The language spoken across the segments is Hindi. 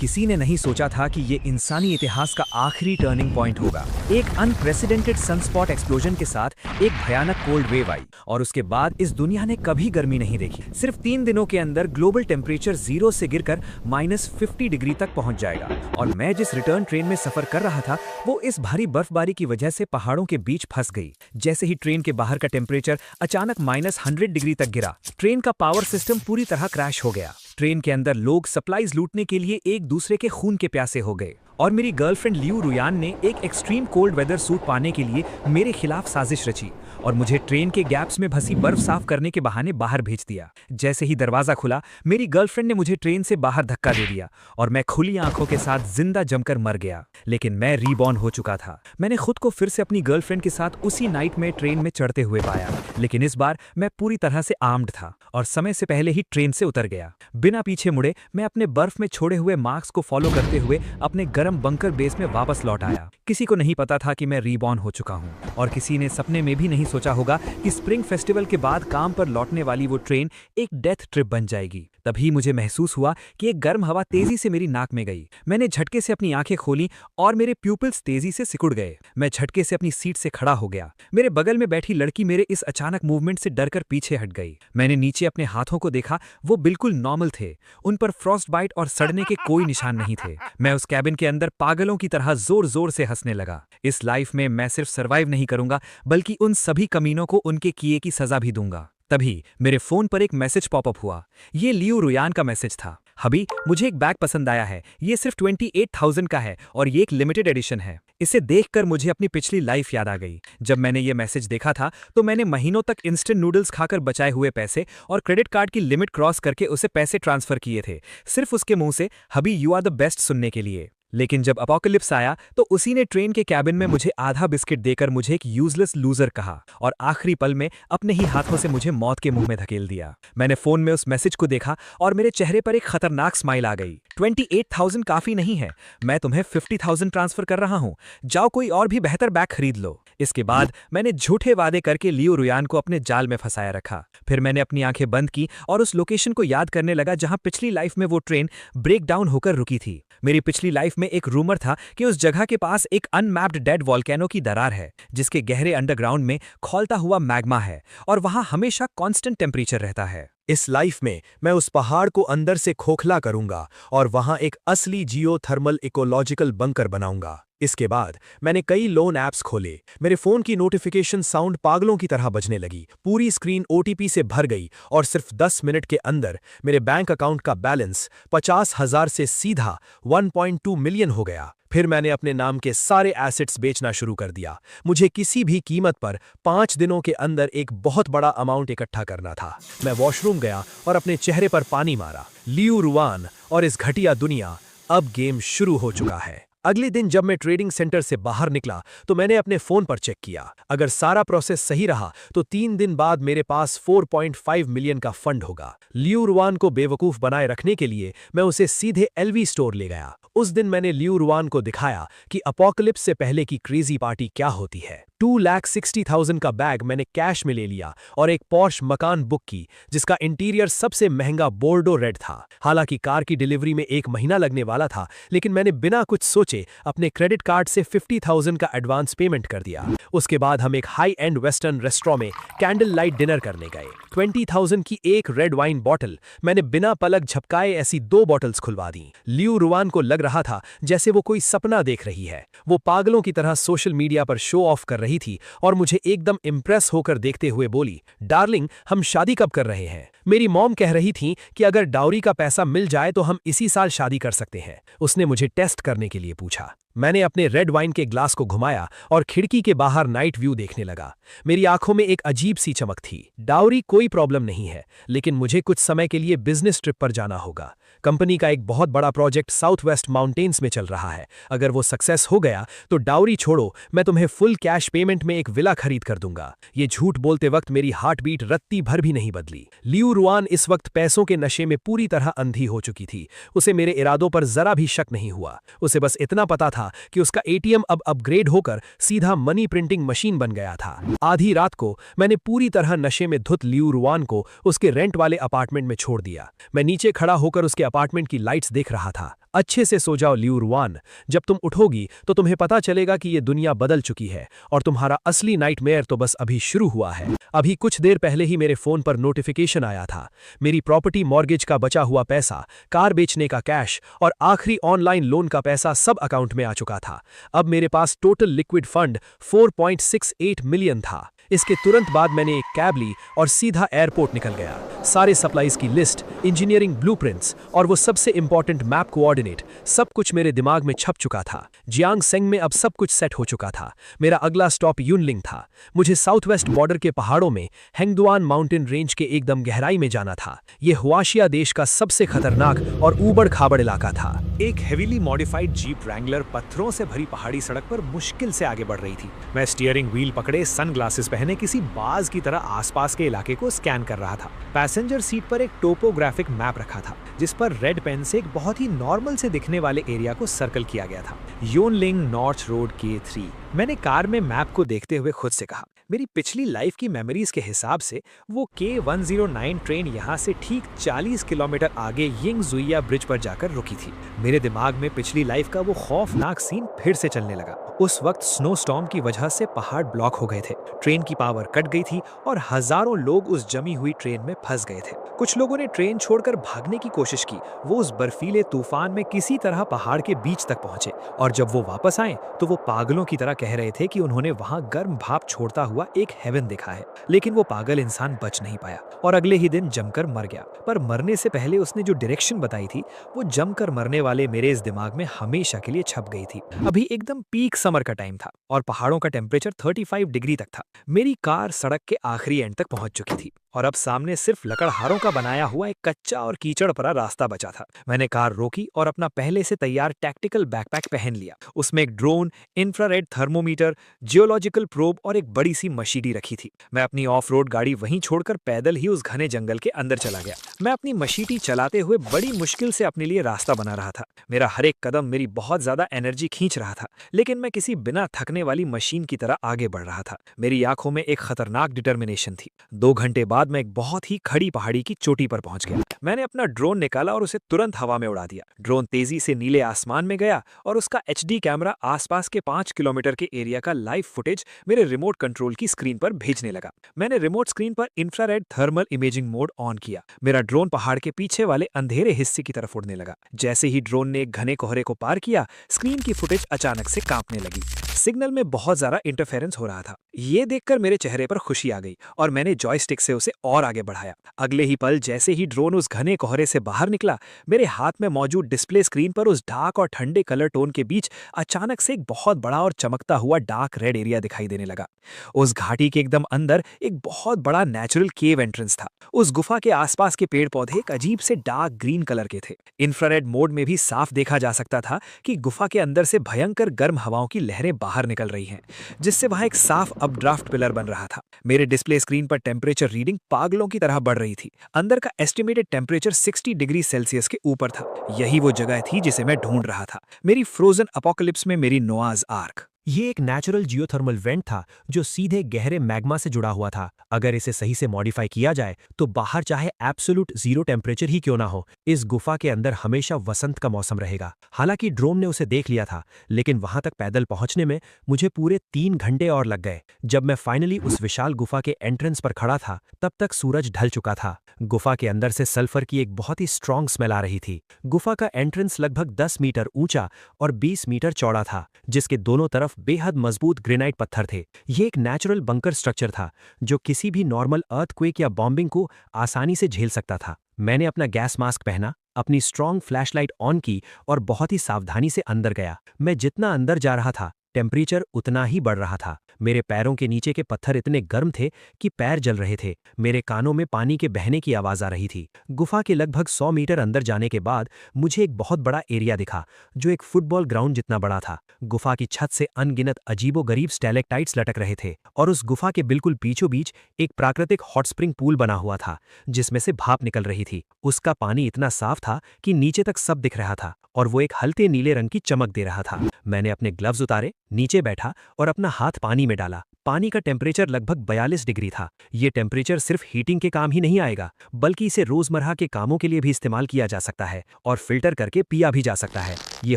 किसी ने नहीं सोचा था कि ये इंसानी इतिहास का आखिरी टर्निंग पॉइंट होगा। एक अनप्रेसिडेंटेड सनस्पॉट एक्सप्लोजन के साथ एक भयानक कोल्ड वेव आई और उसके बाद इस दुनिया ने कभी गर्मी नहीं देखी। सिर्फ 3 दिनों के अंदर ग्लोबल टेम्परेचर 0 से गिरकर -50 डिग्री तक पहुंच जाएगा। और मैं जिस रिटर्न ट्रेन में सफर कर रहा था वो इस भारी बर्फबारी की वजह से पहाड़ों के बीच फंस गई। जैसे ही ट्रेन के बाहर का टेम्परेचर अचानक -100 डिग्री तक गिरा, ट्रेन का पावर सिस्टम पूरी तरह क्रैश हो गया। ट्रेन के अंदर लोग सप्लाईज लूटने के लिए एक दूसरे के खून के प्यासे हो गए और मेरी गर्लफ्रेंड लियू रुयान ने एक एक्सट्रीम कोल्ड वेदर सूट पाने के लिए मेरे खिलाफ साजिश रची और मुझे ट्रेन के गैप्स में फंसी बर्फ साफ करने के बहाने बाहर भेज दिया। जैसे ही दरवाजा खुला, मेरी गर्लफ्रेंड ने मुझे ट्रेन से बाहर धक्का दे दिया और मैं खुली आंखों के साथ जिंदा जमकर मर गया। लेकिन मैं रीबॉर्न हो चुका था। मैंने खुद को फिर से अपनी गर्लफ्रेंड के साथ उसी नाइट में ट्रेन में चढ़ते हुए पाया, लेकिन इस बार मैं पूरी तरह से आर्म्ड था और समय से पहले ही ट्रेन से उतर गया। बिना पीछे मुड़े मैं अपने बर्फ में छोड़े हुए मार्क्स को फॉलो करते हुए अपने गर्म बंकर बेस में वापस लौट आया। किसी को नहीं पता था कि मैं रीबॉर्न हो चुका हूं और किसी ने सपने में भी नहीं सोचा होगा कि स्प्रिंग फेस्टिवल के बाद काम पर लौटने वाली वो ट्रेन एक डेथ ट्रिप बन जाएगी। तभी मुझे महसूस हुआ कि एक गर्म हवा तेजी से मेरी नाक में गई। मैंने झटके से अपनी आंखें खोली और मेरे प्यूपिल्स तेजी से सिकुड़ गए। मैं झटके से अपनी सीट से खड़ा हो गया। मेरे बगल में बैठी लड़की मेरे इस अचानक मूवमेंट से डरकर पीछे हट गई। मैंने नीचे अपने हाथों को देखा, वो बिल्कुल नॉर्मल थे। उन पर फ्रॉस्ट बाइट और सड़ने के कोई निशान नहीं थे। मैं उस कैबिन के अंदर पागलों की तरह जोर जोर से हंसने लगा। इस लाइफ में मैं सिर्फ सर्वाइव नहीं करूंगा बल्कि उन सभी कमीनों को उनके किए की सजा भी दूंगा। तभी मेरे फोन पर एक मैसेज पॉपअप हुआ। ये लियू रुयान का मैसेज था। हबी, मुझे एक बैग पसंद आया है। ये सिर्फ 28,000 का है और ये एक लिमिटेड एडिशन है। इसे देखकर मुझे अपनी पिछली लाइफ याद आ गई। जब मैंने ये मैसेज देखा था तो मैंने महीनों तक इंस्टेंट नूडल्स खाकर बचाए हुए पैसे और क्रेडिट कार्ड की लिमिट क्रॉस करके उसे पैसे ट्रांसफर किए थे, सिर्फ उसके मुंह से हबी यू आर द बेस्ट सुनने के लिए। लेकिन जब अपोकलिप्स आया तो उसी ने ट्रेन के कैबिन में मुझे आधा बिस्किट देकर मुझे एक यूजलेस लूजर कहा और आखिरी पल में अपने ही हाथों से मुझे मौत के मुंह में धकेल दिया। मैंने फोन में उस मैसेज को देखा और मेरे चेहरे पर एक खतरनाक स्माइल आ गई। 28,000 काफी नहीं है, मैं तुम्हें 50,000 ट्रांसफर कर रहा हूं। जाओ कोई और भी बेहतर बैग खरीद लो। इसके बाद मैंने झूठे वादे करके लियू रुयान को अपने जाल में फंसाया रखा। फिर मैंने अपनी आंखें बंद की और उस लोकेशन को याद करने लगा जहां पिछली लाइफ में वो ट्रेन ब्रेक डाउन होकर रुकी थी। मेरी पिछली लाइफ में एक रूमर था कि उस जगह के पास एक अनमैप्ड डेड वॉल्केनो की दरार है जिसके गहरे अंडरग्राउंड में खौलता हुआ मैग्मा है और वहां हमेशा कांस्टेंट टेम्परेचर रहता है। इस लाइफ में मैं उस पहाड़ को अंदर से खोखला करूंगा और वहां एक असली जियोथर्मल इकोलॉजिकल बंकर बनाऊंगा। इसके बाद मैंने कई लोन ऐप्स खोले। मेरे फोन की नोटिफिकेशन साउंड पागलों की तरह बजने लगी। पूरी स्क्रीन ओटीपी से भर गई और सिर्फ 10 मिनट के अंदर मेरे बैंक अकाउंट का बैलेंस 50,000 से सीधा 1.2 मिलियन हो गया। फिर मैंने अपने नाम के सारे एसेट्स बेचना शुरू कर दिया। मुझे किसी भी कीमत पर 5 दिनों के अंदर एक बहुत बड़ा अमाउंट इकट्ठा करना था। मैं वॉशरूम गया और अपने चेहरे पर पानी मारा। लियू रुयान और इस घटिया दुनिया, अब गेम शुरू हो चुका है। अगले दिन जब मैं ट्रेडिंग सेंटर से बाहर निकला तो मैंने अपने फोन पर चेक किया। अगर सारा प्रोसेस सही रहा तो 3 दिन बाद मेरे पास 4.5 मिलियन का फंड होगा। लियू रुयान को बेवकूफ बनाए रखने के लिए मैं उसे सीधे एलवी स्टोर ले गया। उस दिन मैंने लियू रुयान को दिखाया कि अपोकलिप्स से पहले की क्रेजी पार्टी क्या होती है। 2,60,000 का बैग मैंने कैश में ले लिया और एक पॉश मकान बुक की जिसका इंटीरियर सबसे महंगा बोर्डो रेड था। हालांकि कार की डिलीवरी में 1 महीना लगने वाला था, लेकिन मैंने बिना कुछ सोचे अपने क्रेडिट कार्ड से 50,000 का एडवांस पेमेंट कर दिया। उसके बाद हम एक हाई एंड वेस्टर्न रेस्टोरेंट में कैंडल लाइट डिनर करने गए। 20,000 की एक रेड वाइन बॉटल मैंने बिना पलक झपकाए ऐसी 2 बॉटल्स खुलवा दी। लियू रुयान को लग रहा था जैसे वो कोई सपना देख रही है। वो पागलों की तरह सोशल मीडिया पर शो ऑफ कर रही थी और मुझे एकदम इम्प्रेस होकर देखते हुए बोली, डार्लिंग, हम शादी कब कर रहे हैं? मेरी मॉम कह रही थी कि अगर डाउरी का पैसा मिल जाए तो हम इसी साल शादी कर सकते हैं। उसने मुझे टेस्ट करने के लिए पूछा। मैंने अपने रेड वाइन के ग्लास को घुमाया और खिड़की के बाहर नाइट व्यू देखने लगा। मेरी आंखों में एक अजीब सी चमक थी। डाउरी कोई प्रॉब्लम नहीं है, लेकिन मुझे कुछ समय के लिए बिजनेस ट्रिप पर जाना होगा। कंपनी का एक बहुत बड़ा प्रोजेक्ट साउथ वेस्ट माउंटेन्स में चल रहा है। अगर वो सक्सेस हो गया तो डाउरी छोड़ो, मैं तुम्हें फुल कैश पेमेंट में एक विला खरीद कर दूंगा। ये झूठ बोलते वक्त मेरी हार्ट बीट रत्ती भर भी नहीं बदली। लियू रुयान इस वक्त पैसों के नशे में पूरी तरह अंधी हो चुकी थी। उसे मेरे इरादों पर जरा भी शक नहीं हुआ। उसे बस इतना पता था कि उसका एटीएम अब अपग्रेड होकर सीधा मनी प्रिंटिंग मशीन बन गया था। आधी रात को मैंने पूरी तरह नशे में धुत लियू रुयान को उसके रेंट वाले अपार्टमेंट में छोड़ दिया। मैं नीचे खड़ा होकर उसके अपार्टमेंट की लाइट्स देख रहा था। अच्छे से सो जाओ ल्यूरवान। जब तुम उठोगी तो तुम्हें पता चलेगा कि ये दुनिया बदल चुकी है और तुम्हारा असली नाइटमेयर तो बस अभी शुरू हुआ है। अभी कुछ देर पहले ही मेरे फोन पर नोटिफिकेशन आया था। मेरी प्रॉपर्टी मॉर्गेज का बचा हुआ पैसा, कार बेचने का कैश और आखिरी ऑनलाइन लोन का पैसा सब अकाउंट में आ चुका था। अब मेरे पास टोटल लिक्विड फंड 4.68 मिलियन था। इसके तुरंत बाद मैंने एक कैब ली और सीधा एयरपोर्ट निकल गया। सारे सप्लाईज की लिस्ट, इंजीनियरिंग ब्लूप्रिंट्स और वो सबसे इंपॉर्टेंट मैप कोऑर्डिनेट, सब कुछ मेरे दिमाग में छप चुका था। जियांगसेंग में अब सब कुछ सेट हो चुका था। मेरा अगला स्टॉप यूनलिंग था। मुझे साउथ वेस्ट बॉर्डर के पहाड़ों में हेंगदुआन माउंटेन रेंज के एकदम गहराई में जाना था। ये हुआशिया देश का सबसे खतरनाक और ऊबड़ खाबड़ इलाका था। एक हेवीली मॉडिफाइड जीप रैंगलर पत्थरों से भरी पहाड़ी सड़क पर मुश्किल से आगे बढ़ रही थी। मैं स्टीयरिंग व्हील पकड़े सनग्लासेस पहने किसी बाज की तरह आसपास के इलाके को स्कैन कर रहा था। पैसेंजर सीट पर एक टोपोग्राफिक मैप रखा था जिस पर रेड पेन से एक बहुत ही नॉर्मल से दिखने वाले एरिया को सर्कल किया गया था। योनलिंग नॉर्थ रोड K3। मैंने कार में मैप को देखते हुए खुद से कहा, मेरी पिछली लाइफ की मेमोरीज के हिसाब से वो K109 ट्रेन यहाँ से ठीक 40 किलोमीटर आगे यिंगजुइया ब्रिज पर जाकर रुकी थी। मेरे दिमाग में पिछली लाइफ का वो खौफनाक सीन फिर से चलने लगा। उस वक्त स्नो स्टॉर्म की वजह से पहाड़ ब्लॉक हो गए थे, ट्रेन की पावर कट गई थी और हजारों लोग उस जमी हुई ट्रेन में फंस गए थे। कुछ लोगों ने ट्रेन छोड़कर भागने की कोशिश की। वो उस बर्फीले तूफान में किसी तरह पहाड़ के बीच तक पहुंचे और जब वो वापस आए तो वो पागलों की तरह कह रहे थे कि उन्होंने वहां गर्म भाप छोड़ता हुआ एक हेवन देखा है। लेकिन वो पागल इंसान बच नहीं पाया और अगले ही दिन जमकर मर गया। पर मरने से पहले उसने जो डायरेक्शन बताई थी वो जमकर मरने वाले मेरे इस दिमाग में हमेशा के लिए छप गई थी। अभी एकदम पीक समर का टाइम था और पहाड़ों का टेम्परेचर 35 डिग्री तक था। मेरी कार सड़क के आखिरी एंड तक पहुंच चुकी थी और अब सामने सिर्फ लकड़हारों का बनाया हुआ एक कच्चा और कीचड़ भरा रास्ता बचा था। मैंने कार रोकी और अपना पहले से तैयार टैक्टिकल बैकपैक पहन लिया। उसमें एक drone, infrared thermometer, geological probe और एक बड़ी सी मशीटी रखी थी। मैं अपनी ऑफ रोड गाड़ी वहीं छोड़कर पैदल ही उस घने जंगल के अंदर चला गया। मैं अपनी मशीटी चलाते हुए बड़ी मुश्किल से अपने लिए रास्ता बना रहा था। मेरा हर एक कदम मेरी बहुत ज्यादा एनर्जी खींच रहा था, लेकिन मैं किसी बिना थकने वाली मशीन की तरह आगे बढ़ रहा था। मेरी आंखों में एक खतरनाक डिटर्मिनेशन थी। 2 घंटे बाद मैं एक बहुत ही खड़ी पहाड़ी की चोटी पर पहुंच गया। मैंने अपना ड्रोन निकाला और उसे तुरंत हवा में उड़ा दिया। ड्रोन तेजी से नीले आसमान में गया और उसका HD कैमरा आसपास के 5 किलोमीटर के एरिया का लाइव फुटेज मेरे रिमोट कंट्रोल की स्क्रीन पर भेजने लगा। मैंने रिमोट स्क्रीन पर infrared thermal imaging mode on किया। मेरा ड्रोन पहाड़ के पीछे वाले अंधेरे हिस्से की तरफ उड़ने लगा। जैसे ही ड्रोन ने एक घने कोहरे को पार किया, स्क्रीन की फुटेज अचानक से कांपने लगी। सिग्नल में बहुत ज्यादा इंटरफेरेंस हो रहा था। ये देखकर मेरे चेहरे पर खुशी आ गई और मैंने जॉयस्टिक से उसे और आगे बढ़ाया। अगले ही पल जैसे ही ड्रोन उस घने कोहरे से बाहर निकला, मेरे हाथ में मौजूद डिस्प्ले स्क्रीन पर उस डार्क और ठंडे कलर टोन के बीच अचानक से एक बहुत बड़ा और चमकता हुआ डार्क रेड एरिया दिखाई देने लगा। उस घाटी के एकदम अंदर एक बहुत बड़ा नेचुरल केव एंट्रेंस था। उस गुफा के आसपास के पेड़ पौधे एक अजीब से डार्क ग्रीन कलर के थे। इंफ्रारेड मोड में भी साफ देखा जा सकता था कि गुफा के अंदर से भयंकर गर्म हवाओं की लहरें बाहर निकल रही हैं, जिससे वहां एक साफ अपड्राफ्ट पिलर बन रहा था। मेरे डिस्प्ले स्क्रीन पर टेम्परेचर रीडिंग पागलों की तरह बढ़ रही थी। अंदर का एस्टिमेटेड टेम्परेचर 60 डिग्री सेल्सियस के ऊपर था। यही वो जगह थी जिसे मैं ढूंढ रहा था, मेरी फ्रोजन अपोकलिप्स में मेरी नोआज आर्क। ये एक नेचुरल जियोथर्मल वेंट था जो सीधे गहरे मैग्मा से जुड़ा हुआ था। अगर इसे सही से मॉडिफाई किया जाए तो बाहर चाहे एब्सोल्यूट जीरो टेम्परेचर ही क्यों ना हो, इस गुफा के अंदर हमेशा वसंत का मौसम रहेगा। हालांकि ड्रोन ने उसे देख लिया था, लेकिन वहां तक पैदल पहुंचने में मुझे पूरे 3 घंटे और लग गए। जब मैं फाइनली उस विशाल गुफा के एंट्रेंस पर खड़ा था, तब तक सूरज ढल चुका था। गुफा के अंदर से सल्फर की एक बहुत ही स्ट्रॉन्ग स्मेल आ रही थी। गुफा का एंट्रेंस लगभग 10 मीटर ऊंचा और 20 मीटर चौड़ा था, जिसके दोनों तरफ बेहद मजबूत ग्रेनाइट पत्थर थे। यह एक नेचुरल बंकर स्ट्रक्चर था जो किसी भी नॉर्मल अर्थक्वेक या बॉम्बिंग को आसानी से झेल सकता था। मैंने अपना गैस मास्क पहना, अपनी स्ट्रॉन्ग फ्लैशलाइट ऑन की और बहुत ही सावधानी से अंदर गया। मैं जितना अंदर जा रहा था, टेम्परेचर उतना ही बढ़ रहा था। मेरे पैरों के नीचे के पत्थर इतने गर्म थे कि पैर जल रहे थे। मेरे कानों में पानी के बहने की आवाज आ रही थी। गुफा के लगभग 100 मीटर अंदर जाने के बाद मुझे एक बहुत बड़ा एरिया दिखा जो एक फुटबॉल ग्राउंड जितना बड़ा था। गुफा की छत से अनगिनत अजीबोगरीब स्टैलेक्टाइट्स लटक रहे थे और उस गुफा के बिल्कुल बीचों बीच एक प्राकृतिक हॉट स्प्रिंग पूल बना हुआ था जिसमें से भाप निकल रही थी। उसका पानी इतना साफ था कि नीचे तक सब दिख रहा था और वो एक हल्के नीले रंग की चमक दे रहा था। मैंने अपने ग्लव्स उतारे, नीचे बैठा और अपना हाथ पानी में डाला। पानी का टेम्परेचर लगभग 42 डिग्री था। ये टेम्परेचर सिर्फ हीटिंग के काम ही नहीं आएगा, बल्कि इसे रोजमर्रा के कामों के लिए भी इस्तेमाल किया जा सकता है और फिल्टर करके पिया भी जा सकता है। ये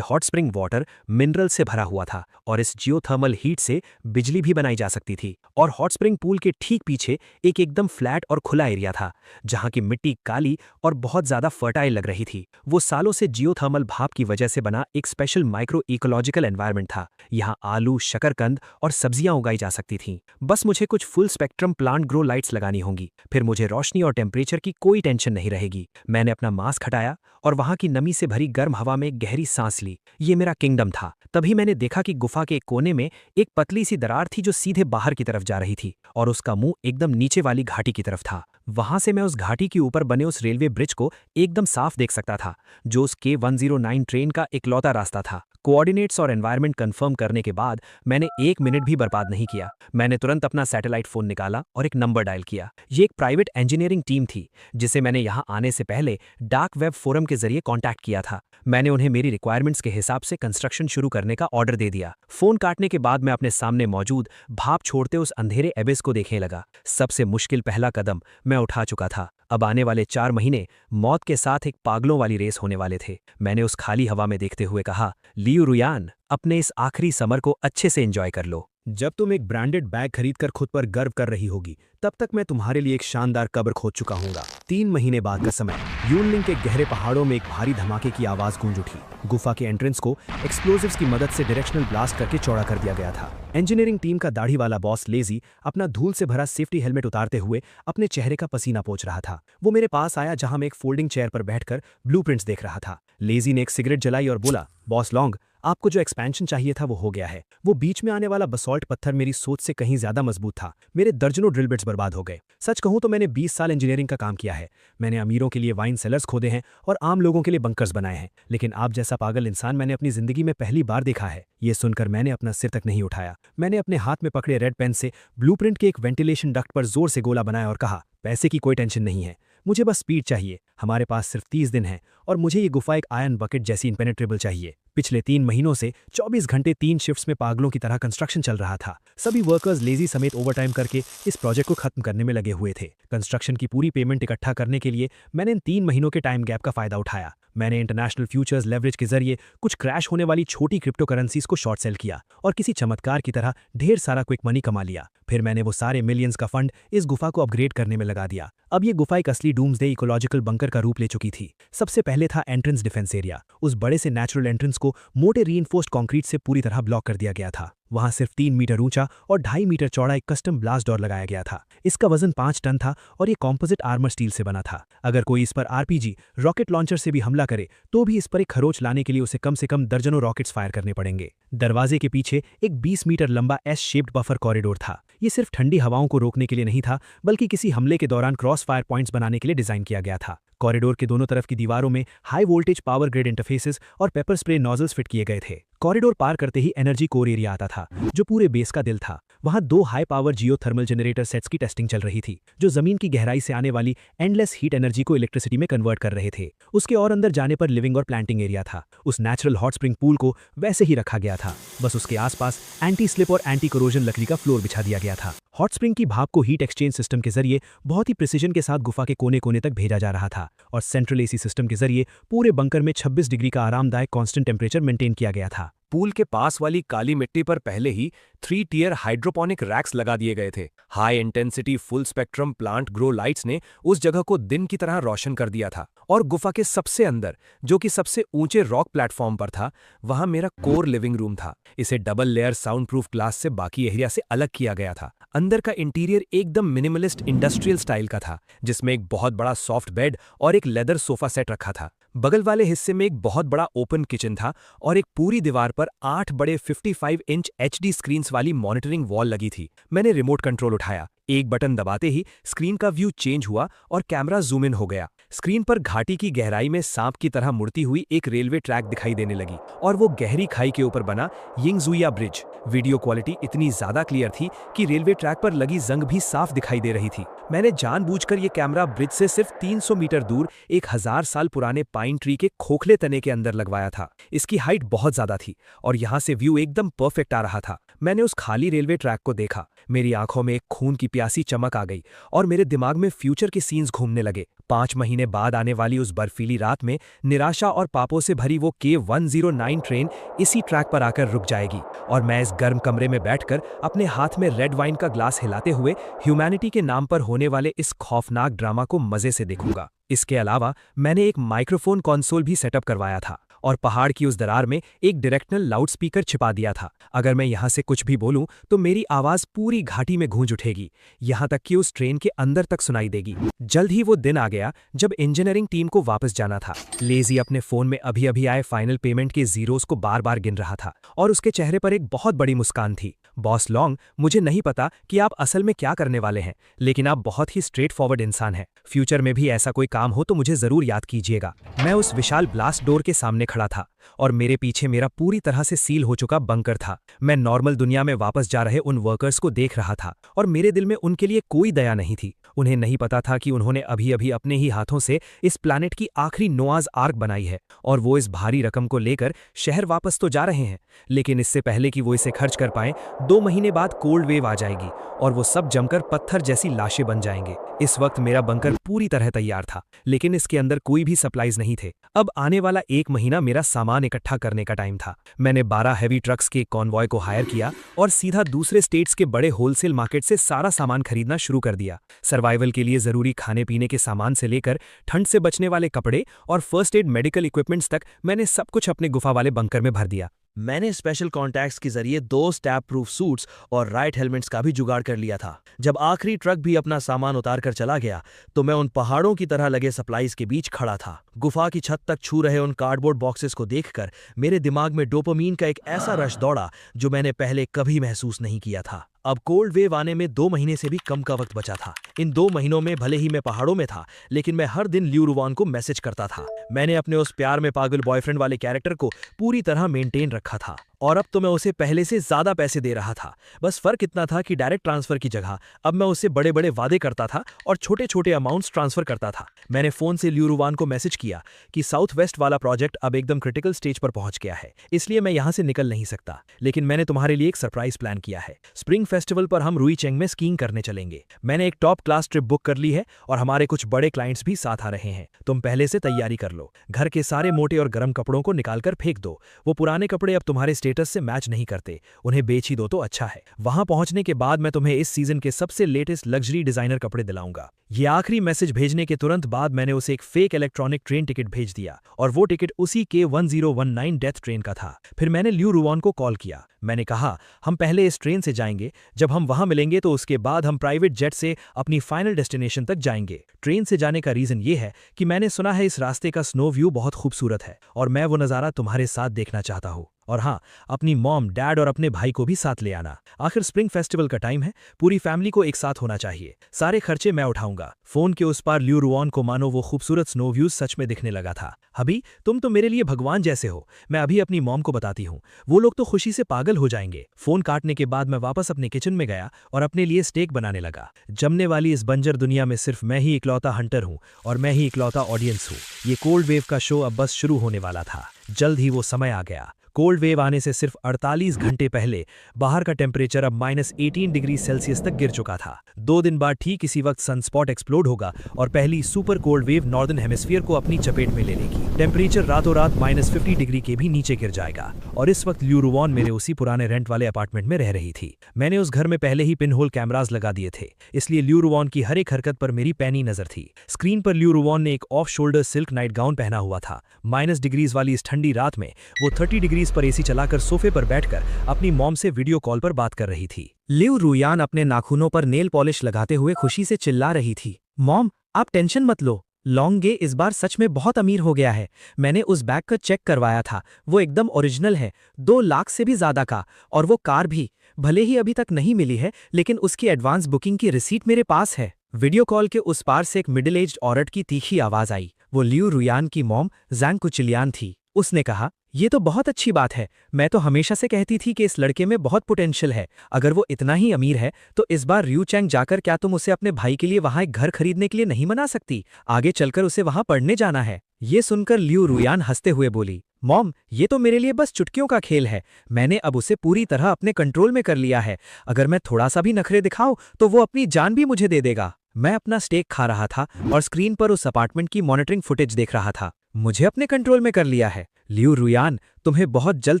हॉट स्प्रिंग वाटर मिनरल से भरा हुआ था और इस जियोथर्मल हीट से बिजली भी बनाई जा सकती थी। और हॉट स्प्रिंग पूल के ठीक पीछे एक एकदम फ्लैट और खुला एरिया था, जहां की मिट्टी काली और बहुत ज्यादा फर्टाइल लग रही थी। वो सालों से जियोथर्मल भाप की वजह से बना एक स्पेशल माइक्रो इकोलॉजिकल एनवायरनमेंट था। यहाँ आलू, शकरकंद और सब्जियां उगाई जा सकती थीं। बस मुझे कुछ full spectrum plant grow lights लगानी होंगी, फिर मुझे रोशनी और टेम्परेचर की कोई टेंशन नहीं रहेगी। मैंने अपना मास्क हटाया और वहां की नमी से भरी गर्म हवा में गहरी सांस ली। ये मेरा किंगडम था। तभी मैंने देखा कि गुफा के एक कोने में एक पतली सी दरार थी जो सीधे बाहर की तरफ जा रही थी और उसका मुंह एकदम नीचे वाली घाटी की तरफ था। वहां से मैं उस घाटी के ऊपर बने उस रेलवे ब्रिज को एकदम साफ देख सकता था, जो उस K109 ट्रेन का इकलौता रास्ता था। कोऑर्डिनेट्स और एनवायरनमेंट कंफर्म करने के बाद मैंने 1 मिनट भी बर्बाद नहीं किया। मैंने तुरंत अपना सैटेलाइट फोन निकाला और एक नंबर डायल किया। ये एक प्राइवेट इंजीनियरिंग टीम थी जिसे मैंने यहां आने से पहले डार्क वेब फोरम के जरिए कांटेक्ट किया था। मैंने उन्हें मेरी रिक्वायरमेंट्स के हिसाब से कंस्ट्रक्शन शुरू करने का ऑर्डर दे दिया। फोन काटने के बाद मैं अपने सामने मौजूद भाप छोड़ते उस अंधेरे एबिस को देखने लगा। सबसे मुश्किल पहला कदम मैं उठा चुका था। अब आने वाले 4 महीने मौत के साथ एक पागलों वाली रेस होने वाले थे। मैंने उस खाली हवा में देखते हुए कहा, लियू रुयान, अपने इस आखिरी समर को अच्छे से एंजॉय कर लो। जब तुम एक ब्रांडेड बैग खरीदकर खुद पर गर्व कर रही होगी, तब तक मैं तुम्हारे लिए एक शानदार कब्र खोद चुका हूंगा। 3 महीने बाद का समय। यूनलिंग के गहरे पहाड़ों में एक भारी धमाके की आवाज गूंज उठी। गुफा के एंट्रेंस को एक्सप्लोजिव्स की मदद से डायरेक्शनल ब्लास्ट करके चौड़ा कर दिया गया था। इंजीनियरिंग टीम का दाढ़ी वाला बॉस लेजी अपना धूल से भरा सेफ्टी हेलमेट उतारते हुए अपने चेहरे का पसीना पोंछ रहा था। वो मेरे पास आया जहां मैं एक फोल्डिंग चेयर पर बैठकर ब्लूप्रिंट्स देख रहा था। लेजी ने एक सिगरेट जलाई और बोला, बॉस लॉन्ग, आपको जो एक्सपेंशन चाहिए था वो हो गया है। वो बीच में आने वाला बसॉल्ट पत्थर मेरी सोच से कहीं ज्यादा मजबूत था। मेरे दर्जनों ड्रिल बिट्स बर्बाद हो गए। सच कहूं तो मैंने 20 साल इंजीनियरिंग का काम किया है। मैंने अमीरों के लिए वाइन सेलर्स खोदे हैं और आम लोगों के लिए बंकर्स बनाए हैं, लेकिन आप जैसा पागल इंसान मैंने अपनी जिंदगी में पहली बार देखा है। ये सुनकर मैंने अपना सिर तक नहीं उठाया। मैंने अपने हाथ में पकड़े रेड पेन से ब्लूप्रिंट के एक वेंटिलेशन डक्ट पर जोर से गोला बनाया और कहा, पैसे की कोई टेंशन नहीं है, मुझे बस स्पीड चाहिए। हमारे पास सिर्फ 30 दिन हैं और मुझे ये गुफा एक आयरन बकेट जैसी इम्पेनेट्रेबल चाहिए। पिछले 3 महीनों से 24 घंटे 3 शिफ्ट्स में पागलों की तरह कंस्ट्रक्शन चल रहा था। सभी वर्कर्स लेजी समेत ओवरटाइम करके इस प्रोजेक्ट को खत्म करने में लगे हुए थे। कंस्ट्रक्शन की पूरी पेमेंट इकट्ठा करने के लिए मैंने इन 3 महीनों के टाइम गैप का फायदा उठाया। मैंने इंटरनेशनल फ्यूचर्स लेवरेज के जरिए कुछ क्रैश होने वाली छोटी क्रिप्टो करेंसीज को शॉर्ट सेल किया और किसी चमत्कार की तरह ढेर सारा क्विक मनी कमा लिया। फिर मैंने वो सारे मिलियंस का फंड इस गुफा को अपग्रेड करने में लगा दिया। अब ये गुफा एक असली डूम्सडे इकोलॉजिकल बंकर का रूप ले चुकी थी। सबसे पहले था एंट्रेंस डिफेंस एरिया। उस बड़े से नेचुरल एंट्रेंस को मोटे रीइंफोर्स्ड कंक्रीट से पूरी तरह ब्लॉक कर दिया गया था। वहां सिर्फ 3 मीटर ऊंचा और 2.5 मीटर चौड़ा एक कस्टम ब्लास्ट डोर लगाया गया था। इसका वजन 5 टन था और ये कॉम्पोजिट आर्मर स्टील से बना था। अगर कोई इस पर आरपीजी रॉकेट लॉन्चर से भी हमला करे तो भी इस पर एक खरोच लाने के लिए उसे कम से कम दर्जनों रॉकेट्स फायर करने पड़ेंगे। दरवाजे के पीछे एक 20 मीटर लंबा एस शेप्ड बफर कॉरिडोर था। ये सिर्फ ठंडी हवाओं को रोकने के लिए नहीं था, बल्कि किसी हमले के दौरान क्रॉस फायर पॉइंट्स बनाने के लिए डिजाइन किया गया था। कॉरिडोर के दोनों तरफ की दीवारों में high voltage power grid interfaces और पेपर स्प्रे नोजल्स फिट किए गए थे। कॉरिडोर पार करते ही एनर्जी कोर एरिया आता था, जो पूरे बेस का दिल था। वहां 2 high power geothermal generator sets की टेस्टिंग चल रही थी, जो जमीन की गहराई से आने वाली एंडलेस हीट एनर्जी को इलेक्ट्रिसिटी में कन्वर्ट कर रहे थे। उसके और अंदर जाने पर लिविंग और प्लांटिंग एरिया था। उस नेचुरल हॉट स्प्रिंग पूल को वैसे ही रखा गया था, बस उसके आसपास एंटी स्लिप और एंटी कोरोजन लकड़ी का फ्लोर बिछा दिया गया था। हॉट स्प्रिंग की भाप को हीट एक्सचेंज सिस्टम के जरिए बहुत ही प्रिसीजन के साथ गुफा के कोने कोने तक भेजा जा रहा था और सेंट्रल एसी सिस्टम के जरिए पूरे बंकर में 26 डिग्री का आरामदायक कांस्टेंट टेम्परेचर मेंटेन किया गया था। पूल के पास वाली काली मिट्टी पर पहले ही 3 टियर हाइड्रोपोनिक रैक्स लगा दिए गए थे। High intensity full spectrum plant grow lights ने उस जगह को दिन की तरह रोशन कर दिया था। और गुफा के सबसे अंदर, जो कि सबसे ऊंचे रॉक प्लेटफॉर्म पर था, वहां मेरा कोर लिविंग रूम था। इसे double layer sound proof glass से बाकी एरिया से अलग किया गया था। अंदर का इंटीरियर एकदम मिनिमलिस्ट इंडस्ट्रियल स्टाइल का था, जिसमें एक बहुत बड़ा सॉफ्ट बेड और एक लेदर सोफा सेट रखा था। बगल वाले हिस्से में एक बहुत बड़ा ओपन किचन था और एक पूरी दीवार पर 8 बड़े 55 इंच HD स्क्रीन्स वाली मॉनिटरिंग वॉल लगी थी। मैंने रिमोट कंट्रोल उठाया, एक बटन दबाते ही स्क्रीन का व्यू चेंज हुआ और कैमरा जूम इन हो गया। स्क्रीन पर घाटी की गहराई में सांप की तरह मुड़ती हुई एक रेलवे ट्रैक दिखाई देने लगी और वो गहरी खाई के ऊपर बना यिंगजुया ब्रिज। वीडियो क्वालिटी इतनी ज्यादा क्लियर थी कि रेलवे ट्रैक पर लगी जंग भी साफ दिखाई दे रही थी। मैंने जानबूझकर ये कैमरा ब्रिज से सिर्फ 300 मीटर दूर एक 1000 साल पुराने पाइन ट्री के खोखले तने के अंदर लगवाया था। इसकी हाइट बहुत ज्यादा थी और यहाँ से व्यू एकदम परफेक्ट आ रहा था। मैंने उस खाली रेलवे ट्रैक को देखा, मेरी आंखों में एक खून की प्यासी चमक आ गई और मेरे दिमाग में फ्यूचर के सीन्स घूमने लगे। 5 महीने बाद आने वाली उस बर्फीली रात में निराशा और पापों से भरी वो K109 ट्रेन इसी ट्रैक पर आकर रुक जाएगी और मैं इस गर्म कमरे में बैठकर अपने हाथ में रेड वाइन का ग्लास हिलाते हुए ह्यूमैनिटी के नाम पर होने वाले इस खौफनाक ड्रामा को मजे से देखूंगा। इसके अलावा मैंने एक माइक्रोफोन कंसोल भी सेटअप करवाया था और पहाड़ की उस दरार में एक डायरेक्शनल लाउडस्पीकर छिपा दिया था। अगर मैं यहाँ से कुछ भी बोलूं तो मेरी आवाज पूरी घाटी में गूंज उठेगी, यहाँ तक कि उस ट्रेन के अंदर तक सुनाई देगी। जल्द ही वो दिन आ गया जब इंजीनियरिंग टीम को वापस जाना था। लेजी अपने फोन में अभी अभी आए फाइनल पेमेंट के जीरोस को बार बार गिन रहा था और उसके चेहरे पर एक बहुत बड़ी मुस्कान थी। बॉस लॉन्ग, मुझे नहीं पता कि आप असल में क्या करने वाले हैं, लेकिन आप बहुत ही स्ट्रेट फॉरवर्ड इंसान हैं। फ्यूचर में भी ऐसा कोई काम हो तो मुझे जरूर याद कीजिएगा। मैं उस विशाल ब्लास्ट डोर के सामने खड़ा था और मेरे पीछे मेरा पूरी तरह से सील हो चुका बंकर था। मैं नॉर्मल दुनिया में वापस जा रहे उन वर्कर्स को देख रहा था और मेरे दिल में उनके लिए कोई दया नहीं थी। उन्हें नहीं पता था कि उन्होंने अभी अभी अपने ही हाथों से इस प्लैनेट की आखिरी नोआज आर्क बनाई है और वो इस भारी रकम को लेकर शहर वापस तो जा रहे हैं, लेकिन इससे पहले कि वो इसे खर्च कर पाएं 2 महीने बाद कोल्ड वेव आ जाएगी और वो सब जमकर पत्थर जैसी लाशें बन जाएंगे। इस वक्त मेरा बंकर पूरी तरह तैयार था, लेकिन इसके अंदर कोई भी सप्लाईज नहीं थे। अब आने वाला 1 महीना मेरा सामान इकट्ठा करने का टाइम था। मैंने 12 हैवी ट्रक्स के कॉन्वॉय को हायर किया और सीधा दूसरे स्टेट्स के बड़े होलसेल मार्केट से सारा सामान खरीदना शुरू कर दिया। सर्वाइवल के लिए जरूरी खाने पीने के सामान से लेकर ठंड से बचने वाले कपड़े और फर्स्ट एड मेडिकल इक्विपमेंट्स तक मैंने सब कुछ अपने गुफा वाले बंकर में भर दिया। मैंने स्पेशल कॉन्टैक्ट्स के जरिए 2 स्टैप प्रूफ सूट्स और राइट हेलमेट्स का भी जुगाड़ कर लिया था। जब आखिरी ट्रक भी अपना सामान उतार कर चला गया तो मैं उन पहाड़ों की तरह लगे सप्लाईज के बीच खड़ा था। गुफा की छत तक छू रहे उन कार्डबोर्ड बॉक्सेस को देखकर मेरे दिमाग में डोपामीन का एक ऐसा रश दौड़ा जो मैंने पहले कभी महसूस नहीं किया था। अब कोल्ड वेव आने में 2 महीने से भी कम का वक्त बचा था। इन 2 महीनों में भले ही मैं पहाड़ों में था, लेकिन मैं हर दिन ल्यू रुवान को मैसेज करता था। मैंने अपने उस प्यार में पागल बॉयफ्रेंड वाले कैरेक्टर को पूरी तरह मेंटेन रखा था और अब तो मैं उसे पहले से ज्यादा पैसे दे रहा था। बस फर्क इतना था कि डायरेक्ट ट्रांसफर की जगह अब मैं उससे बड़े बड़े वादे करता था और छोटे छोटे अमाउंट्स ट्रांसफर करता था। मैंने फोन से ल्यू रुवान को मैसेज किया कि साउथ वेस्ट वाला प्रोजेक्ट अब एकदम क्रिटिकल स्टेज पर पहुंच गया है, इसलिए मैं यहां से निकल नहीं सकता, लेकिन मैंने तुम्हारे लिए एक सरप्राइज प्लान किया है। स्प्रिंग फेस्टिवल पर हम रुईचेंग में स्कीइंग करने चलेंगे। मैंने एक टॉप क्लास ट्रिप बुक कर ली है और हमारे कुछ बड़े क्लाइंट्स भी साथ आ रहे हैं। तुम पहले से तैयारी कर लो। घर के सारे मोटे और गर्म कपड़ों को निकालकर फेंक दो। वो पुराने कपड़े अब तुम्हारे स्टेटस से मैच नहीं करते, उन्हें बेच ही दो तो अच्छा है। वहां पहुंचने के बाद मैं तुम्हें इस सीजन के सबसे लेटेस्ट लग्जरी डिजाइनर कपड़े दिलाऊंगा। ये आखिरी मैसेज भेजने के तुरंत बाद मैंने उसे एक फेक इलेक्ट्रॉनिक ट्रेन टिकट भेज दिया और वो टिकट उसी K1019 डेथ ट्रेन का था। फिर मैंने ल्यू रुवान को कॉल किया। मैंने कहा हम पहले इस ट्रेन से जाएंगे, जब हम वहां मिलेंगे तो उसके बाद हम प्राइवेट जेट से अपनी फाइनल डेस्टिनेशन तक जाएंगे। ट्रेन से जाने का रीजन ये है कि मैंने सुना है इस रास्ते का स्नो व्यू बहुत खूबसूरत है और मैं वो नज़ारा तुम्हारे साथ देखना चाहता हूँ। और हाँ, अपनी मॉम, डैड और अपने भाई को भी साथ ले आना। आखिर स्प्रिंग फेस्टिवल का टाइम है, पूरी फैमिली को एक साथ होना चाहिए। सारे खर्चे मैं उठाऊंगा। फोन के उस पार ल्यू रुवान को मानो वो खूबसूरत स्नो व्यूज सच में दिखने लगा था। हबी, तुम तो मेरे लिए भगवान जैसे हो। मैं अभी अपनी मॉम को बताती हूँ, वो लोग तो खुशी से पागल हो जाएंगे। फोन काटने के बाद मैं वापस अपने किचन में गया और अपने लिए स्टेक बनाने लगा। जमने वाली इस बंजर दुनिया में सिर्फ मैं ही इकलौता हंटर हूँ और मैं ही इकलौता ऑडियंस हूँ। ये कोल्ड वेव का शो अब बस शुरू होने वाला था। जल्द ही वो समय आ गया। कोल्ड वेव आने से सिर्फ 48 घंटे पहले बाहर का टेम्परेचर अब -18 डिग्री सेल्सियस तक गिर चुका था। 2 दिन बाद ठीक इसी वक्त सनस्पॉट एक्सप्लोड होगा और पहली super cold wave northern hemisphere को अपनी चपेट में ले लेगी। टेम्परेचर रातों रात -50 डिग्री के भी नीचे गिर जाएगा और इस वक्त ल्यू रुवान मेरे उसी पुराने रेंट वाले अपार्टमेंट में रह रही थी। मैंने उस घर में पहले ही पिनहोल कैमरास लगा दिए थे, इसलिए ल्यू रुवान की हर एक हरकत पर मेरी पैनी नजर थी। स्क्रीन पर ल्यू रुवान ने एक off shoulder silk night gown पहना हुआ था। -डिग्रीज वाली इस ठंडी रात में वो 30 डिग्रीज पर एसी चलाकर सोफे पर बैठकर अपनी मॉम से वीडियो कॉल पर बात कर रही थी। ल्यू रुयान अपने नाखूनों पर नेल पॉलिश लगाते हुए खुशी से चिल्ला रही थी, मॉम आप टेंशन मत लो, लॉन्गे इस बार सच में बहुत अमीर हो गया है। मैंने उस बैग का चेक करवाया था, वो एकदम ओरिजिनल है, 2 लाख से भी ज्यादा का, और वो कार भी। भले ही अभी तक नहीं मिली है, लेकिन उसकी एडवांस बुकिंग की रिसीट मेरे पास है। वीडियो कॉल के उस पार से एक मिडिल एज्ड औरत की तीखी आवाज आई। वो लियू रुयान की मॉम जैंग कुचिलियान थी। उसने कहा, ये तो बहुत अच्छी बात है। मैं तो हमेशा से कहती थी कि इस लड़के में बहुत पोटेंशियल है। अगर वो इतना ही अमीर है तो इस बार रियू चैंग जाकर क्या तुम उसे अपने भाई के लिए वहां एक घर खरीदने के लिए नहीं मना सकती? आगे चलकर उसे वहां पढ़ने जाना है। ये सुनकर लियू रुयान हंसते हुए बोली, मॉम, ये तो मेरे लिए बस चुटकियों का खेल है। मैंने अब उसे पूरी तरह अपने कंट्रोल में कर लिया है। अगर मैं थोड़ा सा भी नखरे दिखाऊं तो वो अपनी जान भी मुझे दे देगा। मैं अपना स्टेक खा रहा था और स्क्रीन पर उस अपार्टमेंट की मॉनिटरिंग फुटेज देख रहा था। मुझे अपने कंट्रोल में कर लिया है। लियू रुयान, तुम्हें बहुत जल्द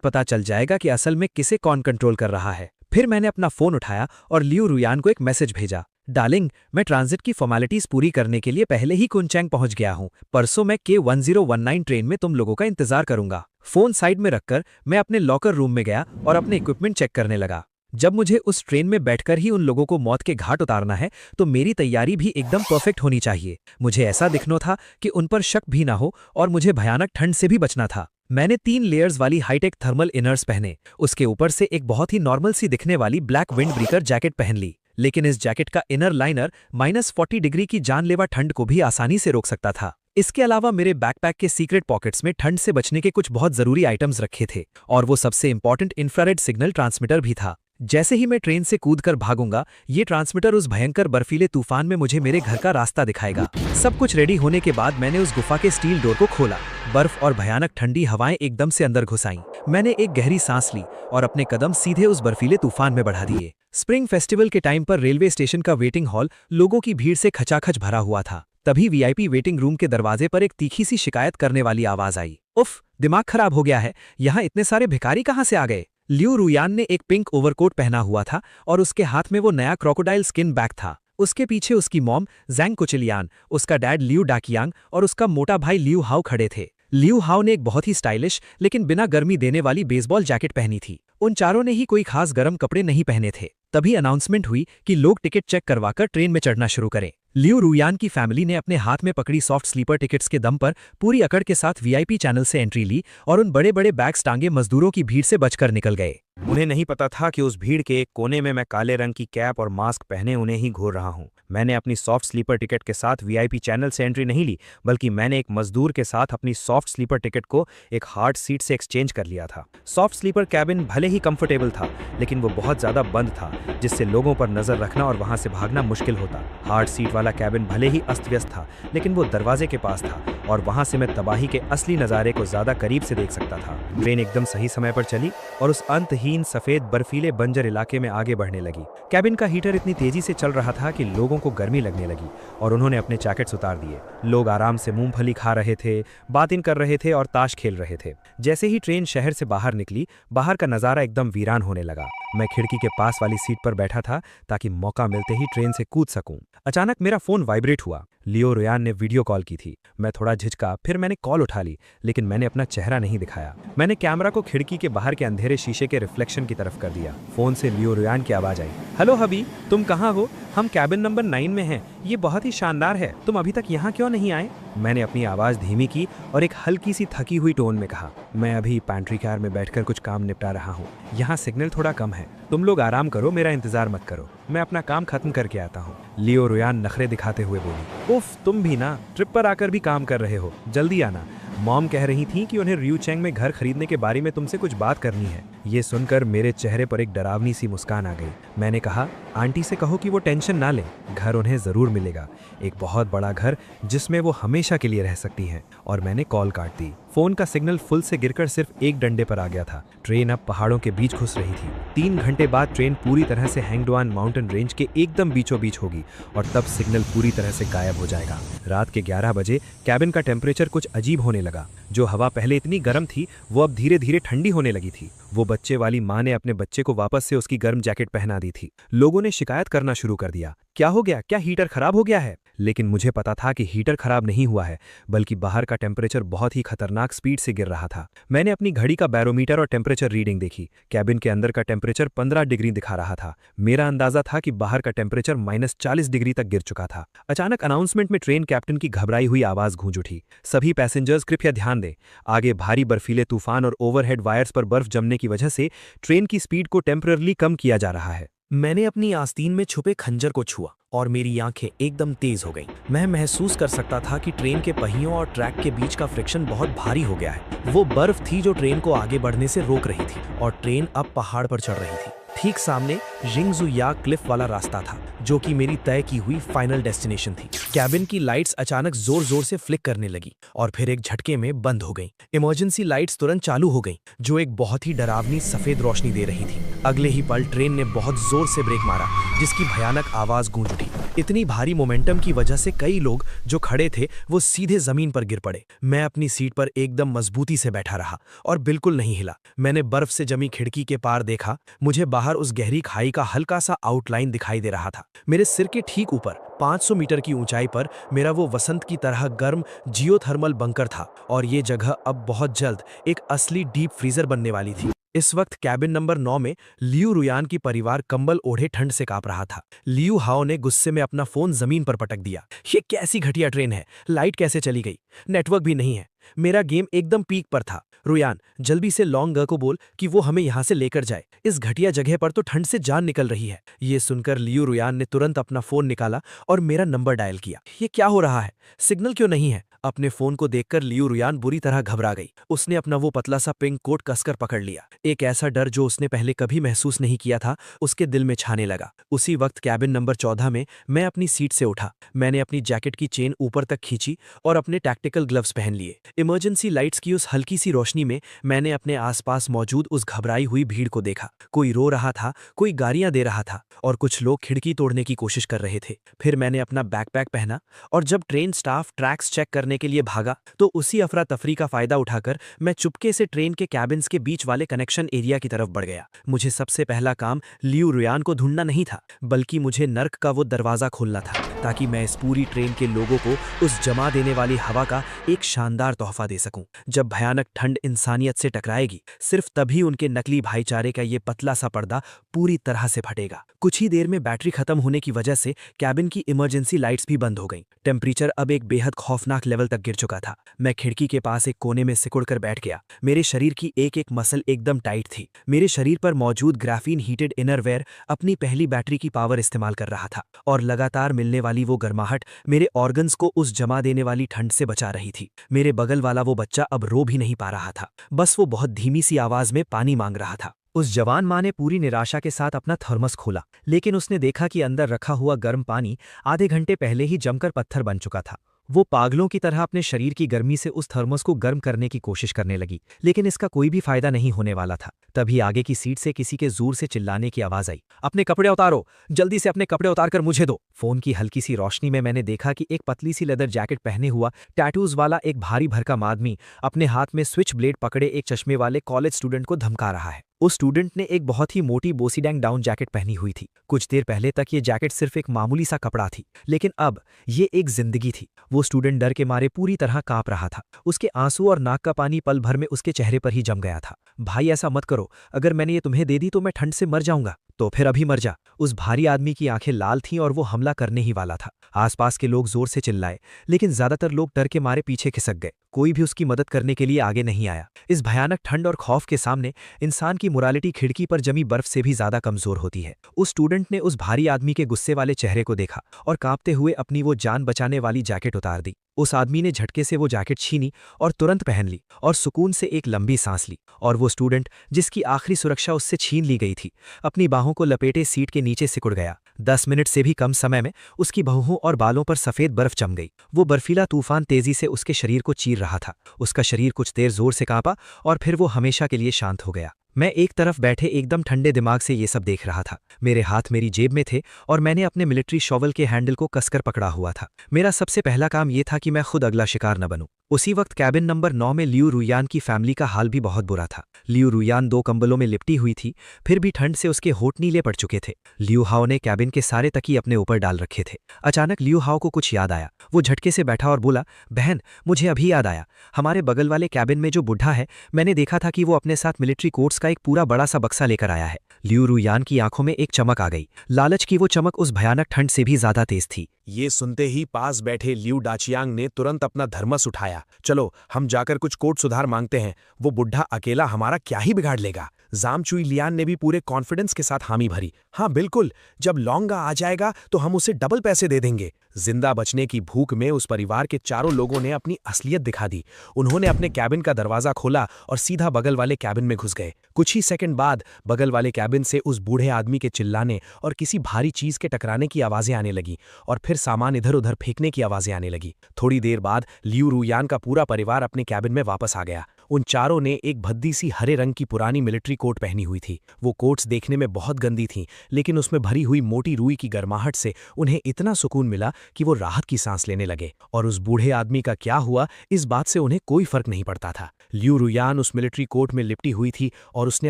पता चल जाएगा कि असल में किसे कौन कंट्रोल कर रहा है। फिर मैंने अपना फोन उठाया और लियू रुयान को एक मैसेज भेजा, डार्लिंग, मैं ट्रांजिट की फॉर्मेलिटीज पूरी करने के लिए पहले ही कुनचैंग पहुंच गया हूं। परसों मैं K1019 ट्रेन में तुम लोगों का इंतजार करूंगा। फोन साइड में रखकर मैं अपने लॉकर रूम में गया और अपने इक्विपमेंट चेक करने लगा। जब मुझे उस ट्रेन में बैठकर ही उन लोगों को मौत के घाट उतारना है तो मेरी तैयारी भी एकदम परफेक्ट होनी चाहिए। मुझे ऐसा दिखना था कि उन पर शक भी ना हो और मुझे भयानक ठंड से भी बचना था। मैंने 3 लेयर्स वाली हाईटेक थर्मल इनर्स पहने। उसके ऊपर से एक बहुत ही नॉर्मल सी दिखने वाली ब्लैक विंड ब्रेकर जैकेट पहन ली। लेकिन इस जैकेट का इनर लाइनर -40 डिग्री की जानलेवा ठंड को भी आसानी से रोक सकता था। इसके अलावा मेरे बैकपैक के सीक्रेट पॉकेट्स में ठंड से बचने के कुछ बहुत जरूरी आइटम्स रखे थे और वो सबसे इंपॉर्टेंट इंफ्रारेड सिग्नल ट्रांसमीटर भी था। जैसे ही मैं ट्रेन से कूदकर भागूंगा, ये ट्रांसमीटर उस भयंकर बर्फीले तूफान में मुझे मेरे घर का रास्ता दिखाएगा। सब कुछ रेडी होने के बाद मैंने उस गुफा के स्टील डोर को खोला। बर्फ और भयानक ठंडी हवाएं एकदम से अंदर घुस आईं। मैंने एक गहरी सांस ली और अपने कदम सीधे उस बर्फीले तूफान में बढ़ा दिए। स्प्रिंग फेस्टिवल के टाइम पर रेलवे स्टेशन का वेटिंग हॉल लोगों की भीड़ से खचाखच भरा हुआ था। तभी वीआईपी वेटिंग रूम के दरवाजे पर एक तीखी सी शिकायत करने वाली आवाज आई, उफ, दिमाग खराब हो गया है, यहाँ इतने सारे भिखारी कहाँ से आ गए? लियू रुयान ने एक पिंक ओवरकोट पहना हुआ था और उसके हाथ में वो नया क्रोकोडाइल स्किन बैग था। उसके पीछे उसकी मॉम जैंग कुचिलियान, उसका डैड लियू डाकियांग और उसका मोटा भाई लियू हाओ खड़े थे। लियू हाओ ने एक बहुत ही स्टाइलिश लेकिन बिना गर्मी देने वाली बेसबॉल जैकेट पहनी थी। उन चारों ने ही कोई खास गर्म कपड़े नहीं पहने थे। तभी अनाउंसमेंट हुई कि लोग टिकट चेक करवाकर ट्रेन में चढ़ना शुरू करें। लियू रुयान की फैमिली ने अपने हाथ में पकड़ी सॉफ्ट स्लीपर टिकट्स के दम पर पूरी अकड़ के साथ वीआईपी चैनल से एंट्री ली और उन बड़े बड़े बैग्स टांगे मजदूरों की भीड़ से बचकर निकल गए। उन्हें नहीं पता था कि उस भीड़ के एक कोने में मैं काले रंग की कैप और मास्क पहने उन्हें ही घूर रहा हूं। मैंने अपनी सॉफ्ट स्लीपर टिकट के साथ वीआईपी चैनल से एंट्री नहीं ली, बल्कि मैंने एक मजदूर के साथ अपनी सॉफ्ट स्लीपर टिकट को एक हार्ड सीट से एक्सचेंज कर लिया था। सॉफ्ट स्लीपर कैबिन भले ही कंफर्टेबल था, लेकिन वो बहुत ज्यादा बंद था, जिससे लोगों पर नजर रखना और वहां से भागना मुश्किल होता। हार्ड सीट वाला कैबिन भले ही अस्त व्यस्त था, लेकिन वो दरवाजे के पास था और वहां से मैं तबाही के असली नज़ारे को ज्यादा करीब से देख सकता था। ट्रेन एकदम सही समय पर चली और उस अंतहीन सफेद बर्फीले बंजर इलाके में आगे बढ़ने लगी। कैबिन का हीटर इतनी तेजी से चल रहा था कि लोगों को गर्मी लगने लगी और उन्होंने अपने जैकेट्स उतार दिए। लोग आराम से मूंगफली खा रहे थे, बातें कर रहे थे और ताश खेल रहे थे। जैसे ही ट्रेन शहर से बाहर निकली, बाहर का नज़ारा एकदम वीरान होने लगा। मैं खिड़की के पास वाली सीट पर बैठा था ताकि मौका मिलते ही ट्रेन से कूद सकूं। अचानक मेरा फोन वाइब्रेट हुआ। लियो रुयान ने वीडियो कॉल की थी। मैं थोड़ा झिझका, फिर मैंने कॉल उठा ली, लेकिन मैंने अपना चेहरा नहीं दिखाया। मैंने कैमरा को खिड़की के बाहर के अंधेरे शीशे के रिफ्लेक्शन की तरफ कर दिया। फोन से लियो रुयान की आवाज आई, हेलो हबी, तुम कहाँ हो? हम कैबिन नंबर 9 में हैं। ये बहुत ही शानदार है, तुम अभी तक यहाँ क्यों नहीं आए? मैंने अपनी आवाज धीमी की और एक हल्की सी थकी हुई टोन में कहा, मैं अभी पैंट्री कार में बैठकर कुछ काम निपटा रहा हूँ। यहाँ सिग्नल थोड़ा कम है, तुम लोग आराम करो, मेरा इंतजार मत करो, मैं अपना काम खत्म करके आता हूँ। लियो रुयान नखरे दिखाते हुए बोली, उफ, तुम भी ना ट्रिप पर आकर भी काम कर रहे हो, जल्दी आना। मॉम कह रही थी कि उन्हें रियू चैंग में घर खरीदने के बारे में तुमसे कुछ बात करनी है। ये सुनकर मेरे चेहरे पर एक डरावनी सी मुस्कान आ गई। मैंने कहा, आंटी से कहो कि वो टेंशन ना लें, घर उन्हें जरूर मिलेगा, एक बहुत बड़ा घर जिसमें वो हमेशा के लिए रह सकती हैं। और मैंने कॉल काट दी। फोन का सिग्नल फुल से गिरकर सिर्फ एक डंडे पर आ गया था। ट्रेन अब पहाड़ों के बीच घुस रही थी। 3 घंटे बाद ट्रेन पूरी तरह से हैंगडुआन माउंटेन रेंज के एकदम बीचों बीच होगी और तब सिग्नल पूरी तरह से गायब हो जाएगा। रात के 11 बजे कैबिन का टेम्परेचर कुछ अजीब होने लगा। जो हवा पहले इतनी गर्म थी वो अब धीरे धीरे ठंडी होने लगी थी। वो बच्चे वाली माँ ने अपने बच्चे को वापस से उसकी गर्म जैकेट पहना दी थी। लोगों ने शिकायत करना शुरू कर दिया, क्या हो गया? क्या हीटर खराब हो गया है? लेकिन मुझे पता था कि हीटर खराब नहीं हुआ है, बल्कि बाहर का टेम्परेचर बहुत ही खतरनाक स्पीड से गिर रहा था। मैंने अपनी घड़ी का बैरोमीटर और टेम्परेचर रीडिंग देखी। कैबिन के अंदर का टेम्परेचर 15 डिग्री दिखा रहा था। मेरा अंदाजा था कि बाहर का टेम्परेचर -40 डिग्री तक गिर चुका था। अचानक अनाउंसमेंट में ट्रेन कैप्टन की घबराई हुई आवाज गूंज उठी। सभी पैसेंजर्स कृपया ध्यान दें, आगे भारी बर्फीले तूफान और ओवरहेड वायर्स पर बर्फ जमने की वजह से ट्रेन की स्पीड को टेम्पररली कम किया जा रहा है। मैंने अपनी आस्तीन में छुपे खंजर को छुआ और मेरी आंखें एकदम तेज हो गईं। मैं महसूस कर सकता था कि ट्रेन के पहियों और ट्रैक के बीच का फ्रिक्शन बहुत भारी हो गया है। वो बर्फ थी जो ट्रेन को आगे बढ़ने से रोक रही थी और ट्रेन अब पहाड़ पर चढ़ रही थी। ठीक सामने जिंगजुया क्लिफ वाला रास्ता था, जो कि मेरी तय की हुई फाइनल डेस्टिनेशन थी। कैबिन की लाइट्स अचानक जोर जोर से फ्लिक करने लगी और फिर एक झटके में बंद हो गईं। इमरजेंसी लाइट्स तुरंत चालू हो गईं, जो एक बहुत ही डरावनी सफेद रोशनी दे रही थी। अगले ही पल ट्रेन ने बहुत जोर से ब्रेक मारा, जिसकी भयानक आवाज गूंज उठी। इतनी भारी मोमेंटम की वजह से कई लोग जो खड़े थे वो सीधे जमीन पर गिर पड़े। मैं अपनी सीट पर एकदम मजबूती से बैठा रहा और बिल्कुल नहीं हिला। मैंने बर्फ से जमी खिड़की के पार देखा। मुझे बाहर उस गहरी खाई का हल्का सा आउटलाइन दिखाई दे रहा था। मेरे सिर के ठीक ऊपर 500 मीटर की ऊंचाई पर मेरा वो वसंत की तरह गर्म जियोथर्मल बंकर था और ये जगह अब बहुत जल्द एक असली डीप फ्रीजर बनने वाली थी। इस वक्त कैबिन नंबर 9 में लियू रुयान की परिवार कंबल ओढ़े ठंड से कांप रहा था। लियू हाओ ने गुस्से में अपना फोन जमीन पर पटक दिया। ये कैसी घटिया ट्रेन है? लाइट कैसे चली गई? नेटवर्क भी नहीं है। मेरा गेम एकदम पीक पर था। रुयान, जल्दी से लॉन्ग ग को बोल कि वो हमें यहाँ से लेकर जाए। इस घटिया जगह पर तो ठंड से जान निकल रही है। ये सुनकर लियू रुयान ने तुरंत अपना फोन निकाला और मेरा नंबर डायल किया। ये क्या हो रहा है? सिग्नल क्यों नहीं है? अपने फोन को देखकर लियू रुयान बुरी तरह घबरा गई। उसने अपना वो पतला सा पिंक कोट कसकर पकड़ लिया। एक ऐसा डर जो उसने पहले कभी महसूस नहीं किया था उसके दिल में छाने लगा। उसी वक्त कैबिन नंबर 14 में मैं अपनी सीट से उठा। मैंने अपनी जैकेट की चेन ऊपर तक खींची और अपने टैक्टिकल ग्लव्स पहन लिए। इमरजेंसी लाइट्स की उस हल्की सी रोशनी में मैंने अपने आसपास मौजूद उस घबराई हुई भीड़ को देखा। कोई रो रहा था, कोई गालियां दे रहा था और कुछ लोग खिड़की तोड़ने की कोशिश कर रहे थे। फिर मैंने अपना बैकपैक पहना और जब ट्रेन स्टाफ ट्रैक्स चेक करने के लिए भागा तो उसी अफरा तफरी का फायदा उठाकर मैं चुपके से ट्रेन के कैबिन्स के बीच वाले कनेक्शन एरिया की तरफ बढ़ गया। मुझे सबसे पहला काम लियू रुयान को ढूंढना नहीं था, बल्कि मुझे नर्क का वो दरवाजा खोलना था, ताकि मैं इस पूरी ट्रेन के लोगों को उस जमा देने वाली हवा का एक शानदार तोहफा दे सकूं। जब भयानक ठंड इंसानियत से टकराएगी, सिर्फ तभी उनके नकली भाईचारे का ये पतला सा पर्दा पूरी तरह से फटेगा। कुछ ही देर में बैटरी खत्म होने की वजह से कैबिन की इमरजेंसी लाइट्स भी बंद हो गईं। टेम्परेचर अब एक बेहद खौफनाक लेवल तक गिर चुका था। मैं खिड़की के पास एक कोने में सिकुड़कर बैठ गया। मेरे शरीर की एक एक मसल एकदम टाइट थी। मेरे शरीर पर मौजूद ग्राफीन हीटेड इनरवेयर अपनी पहली बैटरी की पावर इस्तेमाल कर रहा था और लगातार मिलने वाली वो गर्माहट मेरे ऑर्गन्स को उस जमा देने वाली ठंड से बचा रही थी। मेरे बगल वाला वो बच्चा अब रो भी नहीं पा रहा था, बस वो बहुत धीमी सी आवाज में पानी मांग रहा था। उस जवान माँ ने पूरी निराशा के साथ अपना थर्मस खोला, लेकिन उसने देखा कि अंदर रखा हुआ गर्म पानी आधे घंटे पहले ही जमकर पत्थर बन चुका था। वो पागलों की तरह अपने शरीर की गर्मी से उस थर्मस को गर्म करने की कोशिश करने लगी, लेकिन इसका कोई भी फायदा नहीं होने वाला था। तभी आगे की सीट से किसी के जोर से चिल्लाने की आवाज आई, अपने कपड़े उतारो, जल्दी से अपने कपड़े उतार कर मुझे दो। फोन की हल्की सी रोशनी में मैंने देखा कि एक पतली सी लेदर जैकेट पहने हुआ टैटूज वाला एक भारी भरकम आदमी अपने हाथ में स्विच ब्लेड पकड़े एक चश्मे वाले कॉलेज स्टूडेंट को धमका रहा है। उस स्टूडेंट ने एक बहुत ही मोटी बोसीडैंग डाउन जैकेट पहनी हुई थी। कुछ देर पहले तक ये जैकेट सिर्फ एक मामूली सा कपड़ा थी, लेकिन अब ये एक जिंदगी थी। वो स्टूडेंट डर के मारे पूरी तरह कांप रहा था। उसके आंसू और नाक का पानी पल भर में उसके चेहरे पर ही जम गया था। भाई, ऐसा मत करो, अगर मैंने ये तुम्हें दे दी तो मैं ठंड से मर जाऊंगा। तो फिर अभी मर जा। उस भारी आदमी की आंखें लाल थीं और वो हमला करने ही वाला था। आसपास के लोग जोर से चिल्लाए, लेकिन ज्यादातर लोग डर के मारे पीछे खिसक गए। कोई भी उसकी मदद करने के लिए आगे नहीं आया। इस भयानक ठंड और खौफ के सामने इंसान की मोरालिटी खिड़की पर जमी बर्फ से भी ज्यादा कमजोर होती है। उस स्टूडेंट ने उस भारी आदमी के गुस्से वाले चेहरे को देखा और कांपते हुए अपनी वो जान बचाने वाली जैकेट उतार दी। उस आदमी ने झटके से वो जैकेट छीनी और तुरंत पहन ली और सुकून से एक लंबी सांस ली। और वो स्टूडेंट, जिसकी आखिरी सुरक्षा उससे छीन ली गई थी, अपनी बाहों को लपेटे सीट के नीचे सिकुड़ गया। 10 मिनट से भी कम समय में उसकी बाहों और बालों पर सफेद बर्फ जम गई। वो बर्फीला तूफान तेजी से उसके शरीर को चीर रहा था। उसका शरीर कुछ देर जोर से कांपा और फिर वो हमेशा के लिए शांत हो गया। मैं एक तरफ बैठे एकदम ठंडे दिमाग से ये सब देख रहा था। मेरे हाथ मेरी जेब में थे और मैंने अपने मिलिट्री शॉवल के हैंडल को कसकर पकड़ा हुआ था। मेरा सबसे पहला काम ये था कि मैं खुद अगला शिकार न बनूं। उसी वक्त कैबिन नंबर 9 में लियू रुयान की फैमिली का हाल भी बहुत बुरा था। लियू रुयान 2 कंबलों में लिपटी हुई थी, फिर भी ठंड से उसके होंठ नीले पड़ चुके थे। लियू हाओ ने कैबिन के सारे तकिए अपने ऊपर डाल रखे थे। अचानक लियू हाओ को कुछ याद आया। वो झटके से बैठा और बोला, बहन, मुझे अभी याद आया, हमारे बगल वाले कैबिन में जो बुढ़ा है, मैंने देखा था कि वो अपने साथ मिलिट्री कोट्स का एक पूरा बड़ा सा बक्सा लेकर आया है। लियू रुयान की आंखों में एक चमक आ गई। लालच की वो चमक उस भयानक ठंड से भी ज्यादा तेज थी। ये सुनते ही पास बैठे लियू डाचियांग ने तुरंत अपना धर्मस उठाया। चलो हम जाकर कुछ कोर्ट सुधार मांगते हैं, वो बुढ़ा अकेला हमारा क्या ही बिगाड़ लेगा। जामचुई लियान ने भी पूरे कॉन्फिडेंस के साथ हामी भरी। हाँ बिल्कुल, जब लौंगा आ जाएगा तो हम उसे डबल पैसे दे देंगे। जिंदा बचने की भूख में उस परिवार के चारों लोगों ने अपनी असलियत दिखा दी। उन्होंने अपने कैबिन का दरवाजा खोला और सीधा बगल वाले कैबिन में घुस गए। कुछ ही सेकंड बाद बगल वाले कैबिन से उस बूढ़े आदमी के चिल्लाने और किसी भारी चीज के टकराने की आवाजें आने लगी और फिर सामान इधर उधर फेंकने की आवाजें आने लगी। थोड़ी देर बाद लियू रुयान का पूरा परिवार अपने कैबिन में वापस आ गया। उन चारों ने एक भद्दी सी हरे रंग की पुरानी मिलिट्री कोट पहनी हुई थी। वो कोट्स देखने में बहुत गंदी थीं, लेकिन उसमें भरी हुई मोटी रुई की गर्माहट से उन्हें इतना सुकून मिला कि वो राहत की सांस लेने लगे। और उस बूढ़े आदमी का क्या हुआ, इस बात से उन्हें कोई फर्क नहीं पड़ता था। लियू रुयान उस मिलिट्री कोट में लिपटी हुई थी और उसने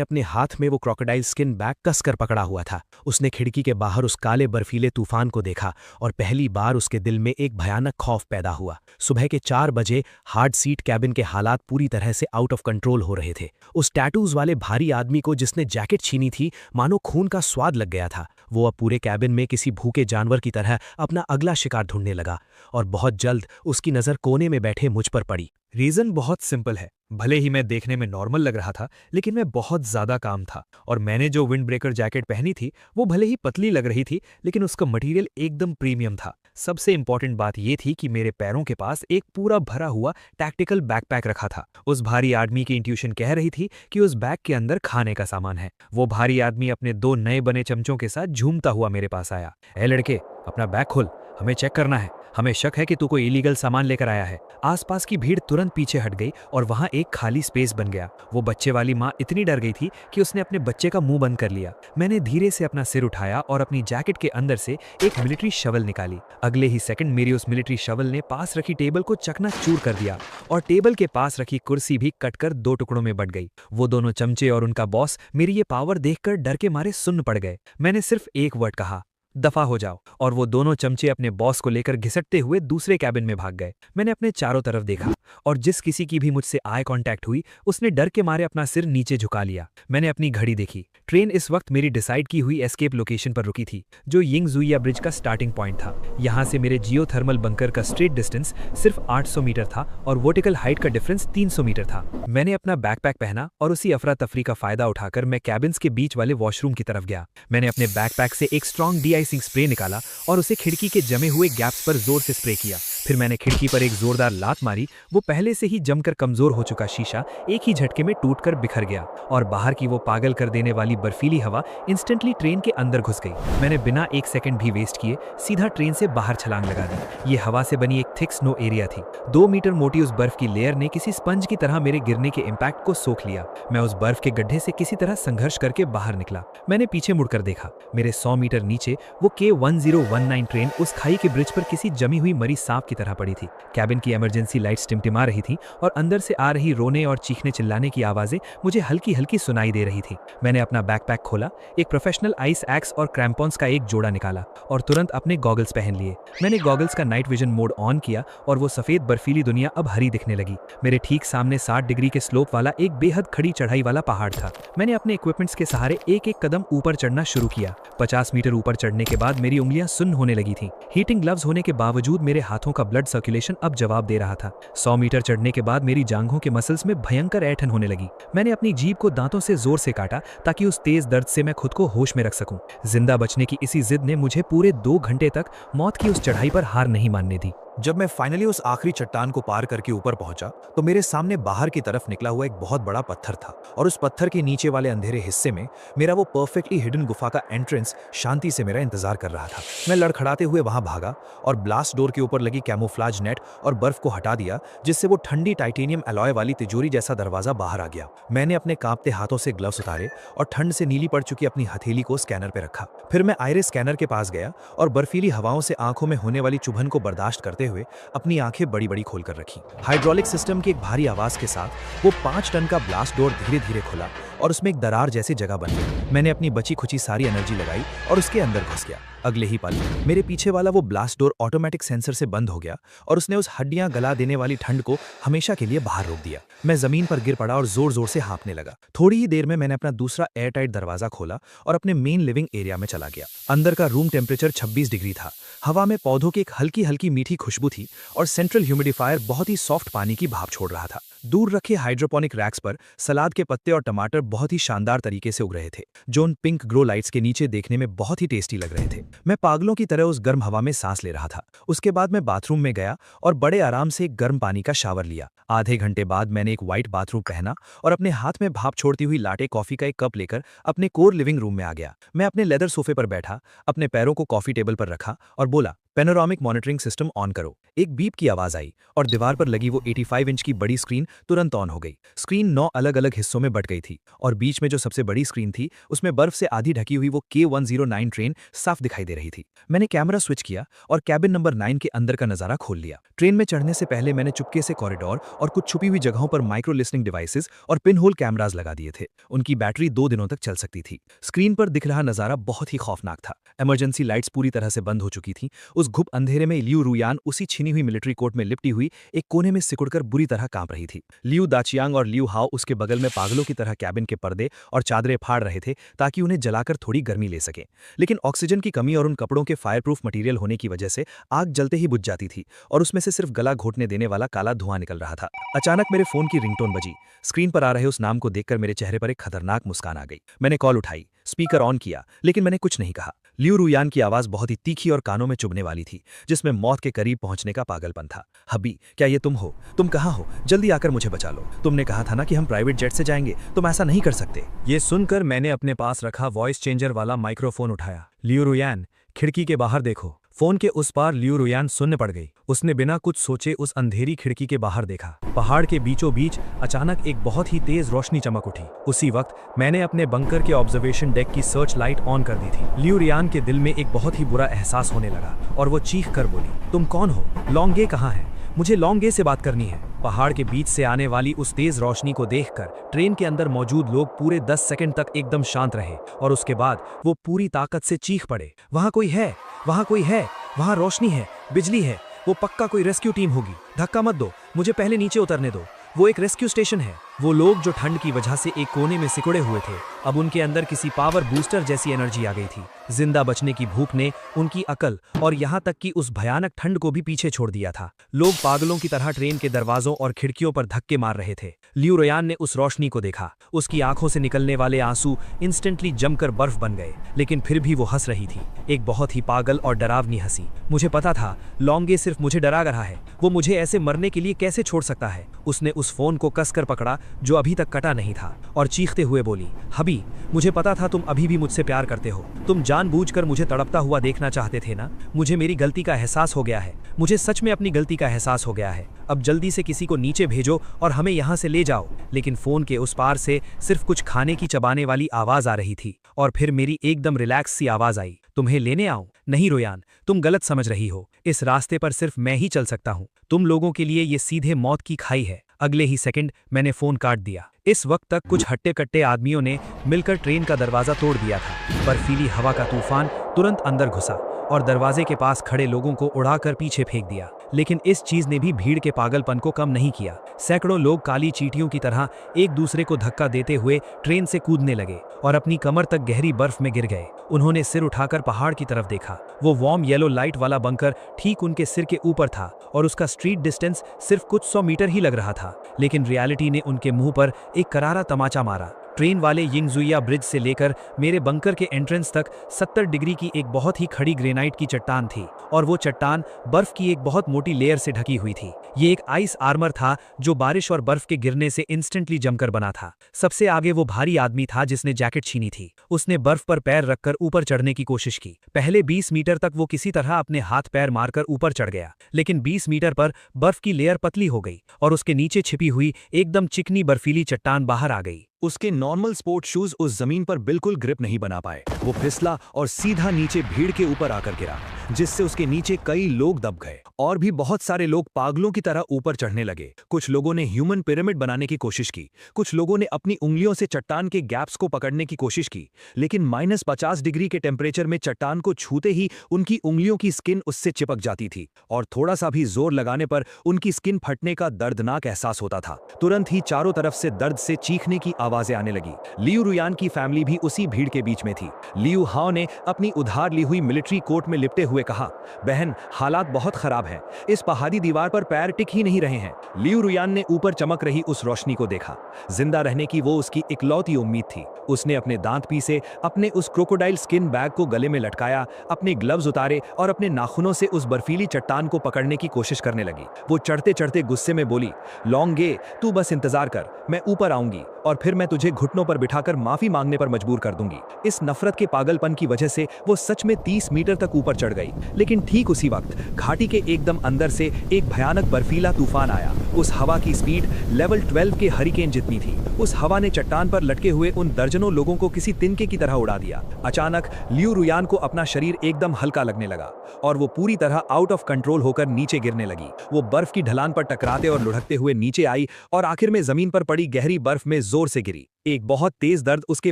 अपने हाथ में वो क्रोकोडाइल स्किन बैग कसकर पकड़ा हुआ था। उसने खिड़की के बाहर उस काले बर्फीले तूफान को देखा और पहली बार उसके दिल में एक भयानक खौफ पैदा हुआ। सुबह के 4 बजे हार्ड सीट कैबिन के हालात पूरी तरह से आउट ऑफ कंट्रोल हो रहे थे। उस टैटूज वाले भारी आदमी को जिसने जैकेट छीनी थी, मानो खून का स्वाद लग गया था। वो अब पूरे कैबिन में किसी भूखे जानवर की तरह अपना अगला शिकार ढूंढने लगा और बहुत जल्द उसकी नजर कोने में बैठे मुझ पर पड़ी। रीजन बहुत सिंपल है। भले ही मैं देखने में नॉर्मल लग रहा था, लेकिन मैं बहुत ज्यादा काम था और मैंने जो विंड ब्रेकर जैकेट पहनी थी वो भले ही पतली लग रही थी, लेकिन उसका मटेरियल एकदम प्रीमियम था। सबसे इंपॉर्टेंट बात यह थी कि मेरे पैरों के पास एक पूरा भरा हुआ टैक्टिकल बैकपैक रखा था। उस भारी आदमी की इंट्यूशन कह रही थी कि उस बैग के अंदर खाने का सामान है। वो भारी आदमी अपने 2 नए बने चमचों के साथ झूमता हुआ मेरे पास आया। ए लड़के, अपना बैग खोल, हमें चेक करना है। हमें शक है कि तू कोई इलीगल सामान लेकर आया है। आसपास की भीड़ तुरंत पीछे हट गई और वहां एक खाली स्पेस बन गया। वो बच्चे वाली माँ इतनी डर गई थी कि उसने अपने बच्चे का मुंह बंद कर लिया। मैंने धीरे से अपना सिर उठाया और अपनी जैकेट के अंदर से एक मिलिट्री शवल निकाली। अगले ही सेकंड मेरी उस मिलिट्री शवल ने पास रखी टेबल को चकनाचूर कर दिया और टेबल के पास रखी कुर्सी भी कटकर 2 टुकड़ों में बट गई। वो दोनों चमचे और उनका बॉस मेरी ये पावर देखकर डर के मारे सुन्न पड़ गए। मैंने सिर्फ एक वर्ड कहा, दफा हो जाओ, और वो दोनों चमचे अपने बॉस को लेकर घिसटते हुए दूसरे कैबिन में भाग गए। मैंने अपने चारों तरफ देखा और जिस किसी की भी मुझसे आई कांटेक्ट हुई उसने डर के मारे अपना सिर नीचे झुका लिया। मैंने अपनी घड़ी देखी। ट्रेन इस वक्त मेरी डिसाइड की हुई एस्केप लोकेशन पर रुकी थी, जो यिंगजुइया ब्रिज का स्टार्टिंग पॉइंट था। यहाँ से मेरे जियोथर्मल बंकर का स्ट्रेट डिस्टेंस सिर्फ 800 मीटर था और वर्टिकल हाइट का डिफरेंस 300 मीटर था। मैंने अपना बैकपैक पहना और उसी अफरा तफरी का फायदा उठाकर मैं कैबिन्स के बीच वाले वॉशरूम की तरफ गया। मैंने अपने बैकपैक से एक स्ट्रॉन्ग डी-आइसिंग स्प्रे निकाला और उसे खिड़की के जमे हुए गैप्स पर जोर से स्प्रे किया। फिर मैंने खिड़की पर एक जोरदार लात मारी। वो पहले से ही जमकर कमजोर हो चुका शीशा एक ही झटके में टूटकर बिखर गया और बाहर की वो पागल कर देने वाली बर्फीली हवा इंस्टेंटली ट्रेन के अंदर घुस गई। मैंने बिना एक सेकंड भी वेस्ट किए सीधा ट्रेन से बाहर छलांग लगा दी। ये हवा से बनी एक थिक स्नो एरिया थी। 2 मीटर मोटी उस बर्फ की लेयर ने किसी स्पंज की तरह मेरे गिरने के इम्पैक्ट को सोख लिया। मैं उस बर्फ के गड्ढे से किसी तरह संघर्ष करके बाहर निकला। मैंने पीछे मुड़कर देखा। मेरे 100 मीटर नीचे वो K1019 ट्रेन उस खाई के ब्रिज पर किसी जमी हुई मरी सांप की तरह पड़ी थी। कैबिन की इमरजेंसी लाइट्स टिमटिमा रही थी और अंदर से आ रही रोने और चीखने चिल्लाने की आवाजें मुझे हल्की हल्की सुनाई दे रही थी। मैंने अपना बैकपैक खोला, एक प्रोफेशनल आइस एक्स और क्रैम्पॉन्स का एक जोड़ा निकाला और तुरंत अपने गॉगल्स पहन लिए। मैंने गॉगल्स का नाइट विजन मोड ऑन किया और वो सफेद बर्फीली दुनिया अब हरी दिखने लगी। मेरे ठीक सामने 60 डिग्री के स्लोप वाला एक बेहद खड़ी चढ़ाई वाला पहाड़ था। मैंने अपने इक्विपमेंट्स के सहारे एक एक कदम ऊपर चढ़ना शुरू किया। 50 मीटर ऊपर चढ़ने के बाद मेरी उंगलियां सुन्न होने लगी थीं। हीटिंग ग्लव्स होने के बावजूद मेरे हाथों का ब्लड सर्कुलेशन अब जवाब दे रहा था। 100 मीटर चढ़ने के बाद मेरी जांघों के मसल्स में भयंकर ऐंठन होने लगी। मैंने अपनी जीभ को दांतों से जोर से काटा ताकि उस तेज दर्द से मैं खुद को होश में रख सकूं। जिंदा बचने की इसी जिद ने मुझे पूरे 2 घंटे तक मौत की उस चढ़ाई पर हार नहीं मानने दी। जब मैं फाइनली उस आखिरी चट्टान को पार करके ऊपर पहुंचा तो मेरे सामने बाहर की तरफ निकला हुआ एक बहुत बड़ा पत्थर था और उस पत्थर के नीचे वाले अंधेरे हिस्से में मेरा वो परफेक्टली हिडन गुफा का एंट्रेंस शांति से मेरा इंतजार कर रहा था। मैं लड़खड़ाते हुए वहां भागा और ब्लास्ट डोर के ऊपर लगी कैमोफ्लाज नेट और बर्फ को हटा दिया, जिससे वो ठंडी टाइटेनियम अलॉय वाली तिजोरी जैसा दरवाजा बाहर आ गया। मैंने अपने कांपते हाथों से ग्लव्स उतारे और ठंड से नीली पड़ चुकी अपनी हथेली को स्कैनर पे रखा। फिर मैं आइरिस स्कैनर के पास गया और बर्फीली हवाओं से आंखों में होने वाली चुभन को बर्दाश्त करते हुए अपनी आंखें बड़ी बड़ी खोलकर रखी। हाइड्रोलिक सिस्टम की एक भारी आवाज के साथ वो 5 टन का ब्लास्ट डोर धीरे धीरे खुला और उसमें एक दरार जैसी जगह बन गई। मैंने अपनी बची खुची सारी एनर्जी लगाई और उसके अंदर घुस गया। अगले ही पल मेरे पीछे वाला वो ब्लास्ट डोर ऑटोमेटिक सेंसर से बंद हो गया और उसने उस हड्डियां गला देने वाली ठंड को हमेशा के लिए बाहर रोक दिया। मैं जमीन पर गिर पड़ा और जोर जोर से हाँफने लगा। थोड़ी ही देर में मैंने अपना दूसरा एयरटाइट दरवाजा खोला और अपने मेन लिविंग एरिया में चला गया। अंदर का रूम टेम्परेचर 26 डिग्री था। हवा में पौधों की एक हल्की हल्की मीठी खुशबू थी और सेंट्रल ह्यूमिडिफायर बहुत ही सॉफ्ट पानी की भाप छोड़ रहा था। दूर रखे हाइड्रोपोनिक रैक्स पर सलाद के पत्ते और टमाटर बहुत ही शानदार तरीके से उग रहे थे, जो उन पिंक ग्रो लाइट्स के नीचे देखने में बहुत ही टेस्टी लग रहे थे। मैं पागलों की तरह उस गर्म हवा में सांस ले रहा था। उसके बाद मैं बाथरूम में गया और बड़े आराम से एक गर्म पानी का शावर लिया। आधे घंटे बाद मैंने एक व्हाइट बाथरूम पहना और अपने हाथ में भाप छोड़ती हुई लाटे कॉफी का एक कप लेकर अपने कोर लिविंग रूम में आ गया। मैं अपने लेदर सोफे पर बैठा, अपने पैरों को कॉफी टेबल पर रखा और बोला, पेनोरामिक मॉनिटरिंग सिस्टम ऑन करो। एक बीप की आवाज आई और दीवार पर लगी वो 85 इंच की बड़ी स्क्रीन तुरंत ऑन हो गई। स्क्रीन 9 अलग अलग हिस्सों में बट गई थी और बीच में जो सबसे बड़ी स्क्रीन थी उसमें बर्फ से आधी ढकी हुई वो K109 ट्रेन साफ दिखाई दे रही थी। मैंने कैमरा स्विच किया और कैबिन नंबर 9 के अंदर का नजारा खोल लिया। ट्रेन में चढ़ने से पहले मैंने चुपके से कॉरिडोर और कुछ छुपी हुई जगहों पर माइक्रो लिस्निंग डिवाइसेस और पिन होल कैमराज लगा दिए थे। उनकी बैटरी 2 दिनों तक चल सकती थी। स्क्रीन पर दिख रहा नजारा बहुत ही खौफनाक था। इमरजेंसी लाइट्स पूरी तरह से बंद हो चुकी थी। उस घुप अंधेरे में लियू रुयान उसी छिनी हुई मिलिट्री कोट में लिपटी हुई एक कोने में सिकुड़कर बुरी तरह कांप रही थी। लियू दाचियांग और लियू हाओ उसके बगल में पागलों की तरह कैबिन के पर्दे और चादरें फाड़ रहे थे ताकि उन्हें जलाकर थोड़ी गर्मी ले सकें। लेकिन ऑक्सीजन की कमी और उन कपड़ों के फायरप्रूफ मटेरियल होने की वजह से आग जलते ही बुझ जाती थी और उसमें से सिर्फ गला घोटने देने वाला काला धुआं निकल रहा था। अचानक मेरे फोन की रिंगटोन बजी। स्क्रीन पर आ रहे उस नाम को देखकर मेरे चेहरे पर एक खतरनाक मुस्कान आ गई। मैंने कॉल उठाई, स्पीकर ऑन किया, लेकिन मैंने कुछ नहीं कहा। लियू रुयान की आवाज बहुत ही तीखी और कानों में चुभने वाली थी, जिसमें मौत के करीब पहुंचने का पागलपन था। हबी, क्या ये तुम हो? तुम कहाँ हो? जल्दी आकर मुझे बचा लो। तुमने कहा था ना कि हम प्राइवेट जेट से जाएंगे, तुम ऐसा नहीं कर सकते। ये सुनकर मैंने अपने पास रखा वॉइस चेंजर वाला माइक्रोफोन उठाया। लियू रुयान, खिड़की के बाहर देखो। फोन के उस पार लियू रुयान सुन्न पड़ गई। उसने बिना कुछ सोचे उस अंधेरी खिड़की के बाहर देखा। पहाड़ के बीचों बीच अचानक एक बहुत ही तेज रोशनी चमक उठी। उसी वक्त मैंने अपने बंकर के ऑब्जर्वेशन डेक की सर्च लाइट ऑन कर दी थी। लियू रुयान के दिल में एक बहुत ही बुरा एहसास होने लगा और वो चीख कर बोली, तुम कौन हो? लॉन्गे कहाँ है? मुझे लॉन्गे से बात करनी है। पहाड़ के बीच से आने वाली उस तेज रोशनी को देखकर ट्रेन के अंदर मौजूद लोग पूरे 10 सेकंड तक एकदम शांत रहे और उसके बाद वो पूरी ताकत से चीख पड़े, वहां कोई है, वहां कोई है, वहां रोशनी है, बिजली है, वो पक्का कोई रेस्क्यू टीम होगी। धक्का मत दो, मुझे पहले नीचे उतरने दो। वो एक रेस्क्यू स्टेशन है। वो लोग जो ठंड की वजह से एक कोने में सिकुड़े हुए थे, अब उनके अंदर किसी पावर बूस्टर जैसी एनर्जी आ गई थी। जिंदा बचने की भूख ने उनकी अकल और यहाँ तक कि उस भयानक ठंड को भी पीछे छोड़ दिया था। लोग पागलों की तरह ट्रेन के दरवाजों और खिड़कियों पर धक्के मार रहे थे। लियू रुयान ने उस रोशनी को देखा। उसकी आंखों से निकलने वाले आंसू इंस्टेंटली जमकर बर्फ बन गए, लेकिन फिर भी वो हंस रही थी, एक बहुत ही पागल और डरावनी हंसी। मुझे पता था लॉन्गे सिर्फ मुझे डरा रहा है, वो मुझे ऐसे मरने के लिए कैसे छोड़ सकता है। उसने उस फोन को कसकर पकड़ा जो अभी तक कटा नहीं था और चीखते हुए बोली, हबी, मुझे पता था तुम अभी भी मुझसे प्यार करते हो। तुम जानबूझकर मुझे तड़पता हुआ देखना चाहते थे ना। मुझे मेरी गलती का एहसास हो गया है। मुझे सच में अपनी गलती का एहसास हो गया है। अब जल्दी से किसी को नीचे भेजो और हमें यहाँ से ले जाओ। लेकिन फोन के उस पार से सिर्फ कुछ खाने की चबाने वाली आवाज आ रही थी और फिर मेरी एकदम रिलैक्स सी आवाज आई, तुम्हें लेने आऊं? नहीं रुयान, तुम गलत समझ रही हो। इस रास्ते पर सिर्फ मैं ही चल सकता हूँ। तुम लोगों के लिए ये सीधे मौत की खाई है। अगले ही सेकंड मैंने फोन काट दिया। इस वक्त तक कुछ हट्टे कट्टे आदमियों ने मिलकर ट्रेन का दरवाजा तोड़ दिया था। बर्फीली हवा का तूफान तुरंत अंदर घुसा और दरवाजे के पास खड़े लोगों को उड़ाकर पीछे फेंक दिया। लेकिन इस चीज ने भी भीड़ के पागलपन को कम नहीं किया। सैकड़ों लोग काली चींटियों की तरह एक दूसरे को धक्का देते हुए ट्रेन से कूदने लगे और अपनी कमर तक गहरी बर्फ में गिर गए। उन्होंने सिर उठाकर पहाड़ की तरफ देखा। वो वार्म येलो लाइट वाला बंकर ठीक उनके सिर के ऊपर था और उसका स्ट्रीट डिस्टेंस सिर्फ कुछ 100 मीटर ही लग रहा था। लेकिन रियलिटी ने उनके मुंह पर एक करारा तमाचा मारा। ट्रेन वाले यिंगजुइया ब्रिज से लेकर मेरे बंकर के एंट्रेंस तक 70 डिग्री की एक बहुत ही खड़ी ग्रेनाइट की चट्टान थी, और वो चट्टान बर्फ की एक बहुत मोटी लेयर से ढकी हुई थी। ये एक आइस आर्मर था जो बारिश और बर्फ के गिरने से इंस्टेंटली जमकर बना था। सबसे आगे वो भारी आदमी था जिसने जैकेट छीनी थी। उसने बर्फ पर पैर रखकर ऊपर चढ़ने की कोशिश की। पहले 20 मीटर तक वो किसी तरह अपने हाथ पैर मारकर ऊपर चढ़ गया, लेकिन 20 मीटर पर बर्फ की लेयर पतली हो गई और उसके नीचे छिपी हुई एकदम चिकनी बर्फीली चट्टान बाहर आ गई। उसके नॉर्मल स्पोर्ट शूज उस जमीन पर बिल्कुल ग्रिप नहीं बना पाए। वो फिसला और सीधा नीचे भीड़ के ऊपर आकर गिरा, जिससे उसके नीचे कई लोग दब गए और भी बहुत सारे लोग पागलों की तरह ऊपर चढ़ने लगे। कुछ लोगों ने ह्यूमन पिरामिड बनाने की कोशिश की, कुछ लोगों ने अपनी उंगलियों से चट्टान के गैप्स को पकड़ने की कोशिश की, लेकिन -50 डिग्री के टेम्परेचर में चट्टान को छूते ही उनकी उंगलियों की स्किन उससे चिपक जाती थी और थोड़ा सा भी जोर लगाने पर उनकी स्किन फटने का दर्दनाक एहसास होता था। तुरंत ही चारों तरफ से दर्द से चीखने की आवाजें आने लगी। लियू रुयान की फैमिली भी उसी भीड़ के बीच में थी। लियू हाओ ने अपनी उधार ली हुई मिलिट्री कोट में लिपटे हुए कहा, बहन, हालात बहुत खराब हैं। इस पहाड़ी दीवार पर पैर टिक ही नहीं रहे हैं। लियू रुयान ने ऊपर चमक रही उस रोशनी को देखा। जिंदा रहने की वो उसकी इकलौती उम्मीद थी। उसने अपने दांत पीसे, अपने उस क्रोकोडाइल स्किन बैग को गले में लटकाया, अपने ग्लव्स उतारे और अपने नाखूनों से उस बर्फीली चट्टान को पकड़ने की कोशिश करने लगी। वो चढ़ते चढ़ते गुस्से में बोली, लॉन्गे, तू बस इंतजार कर, मैं ऊपर आऊंगी और फिर मैं तुझे घुटनों पर बिठाकर माफी मांगने पर मजबूर कर दूंगी। इस नफरत के पागलपन की वजह से वो सच में 30 मीटर तक ऊपर चढ़ गई, लेकिन ठीक उसी वक्त घाटी के एकदम अंदर से एक भयानक बर्फीला तूफान आया। उस हवा की स्पीड लेवल 12 के हरिकेन जितनी थी। उस हवा ने चट्टान पर लटके हुए उन दर्जनों लोगों को किसी तिनके की तरह उड़ा दिया। अचानक लियू रुयान को अपना शरीर एकदम हल्का लगने लगा और वो पूरी तरह आउट ऑफ कंट्रोल होकर नीचे गिरने लगी। वो बर्फ की ढलान पर टकराते और लुढ़कते हुए नीचे आई और आखिर में जमीन पर पड़ी गहरी बर्फ में जोर से गिरी। एक बहुत तेज दर्द उसके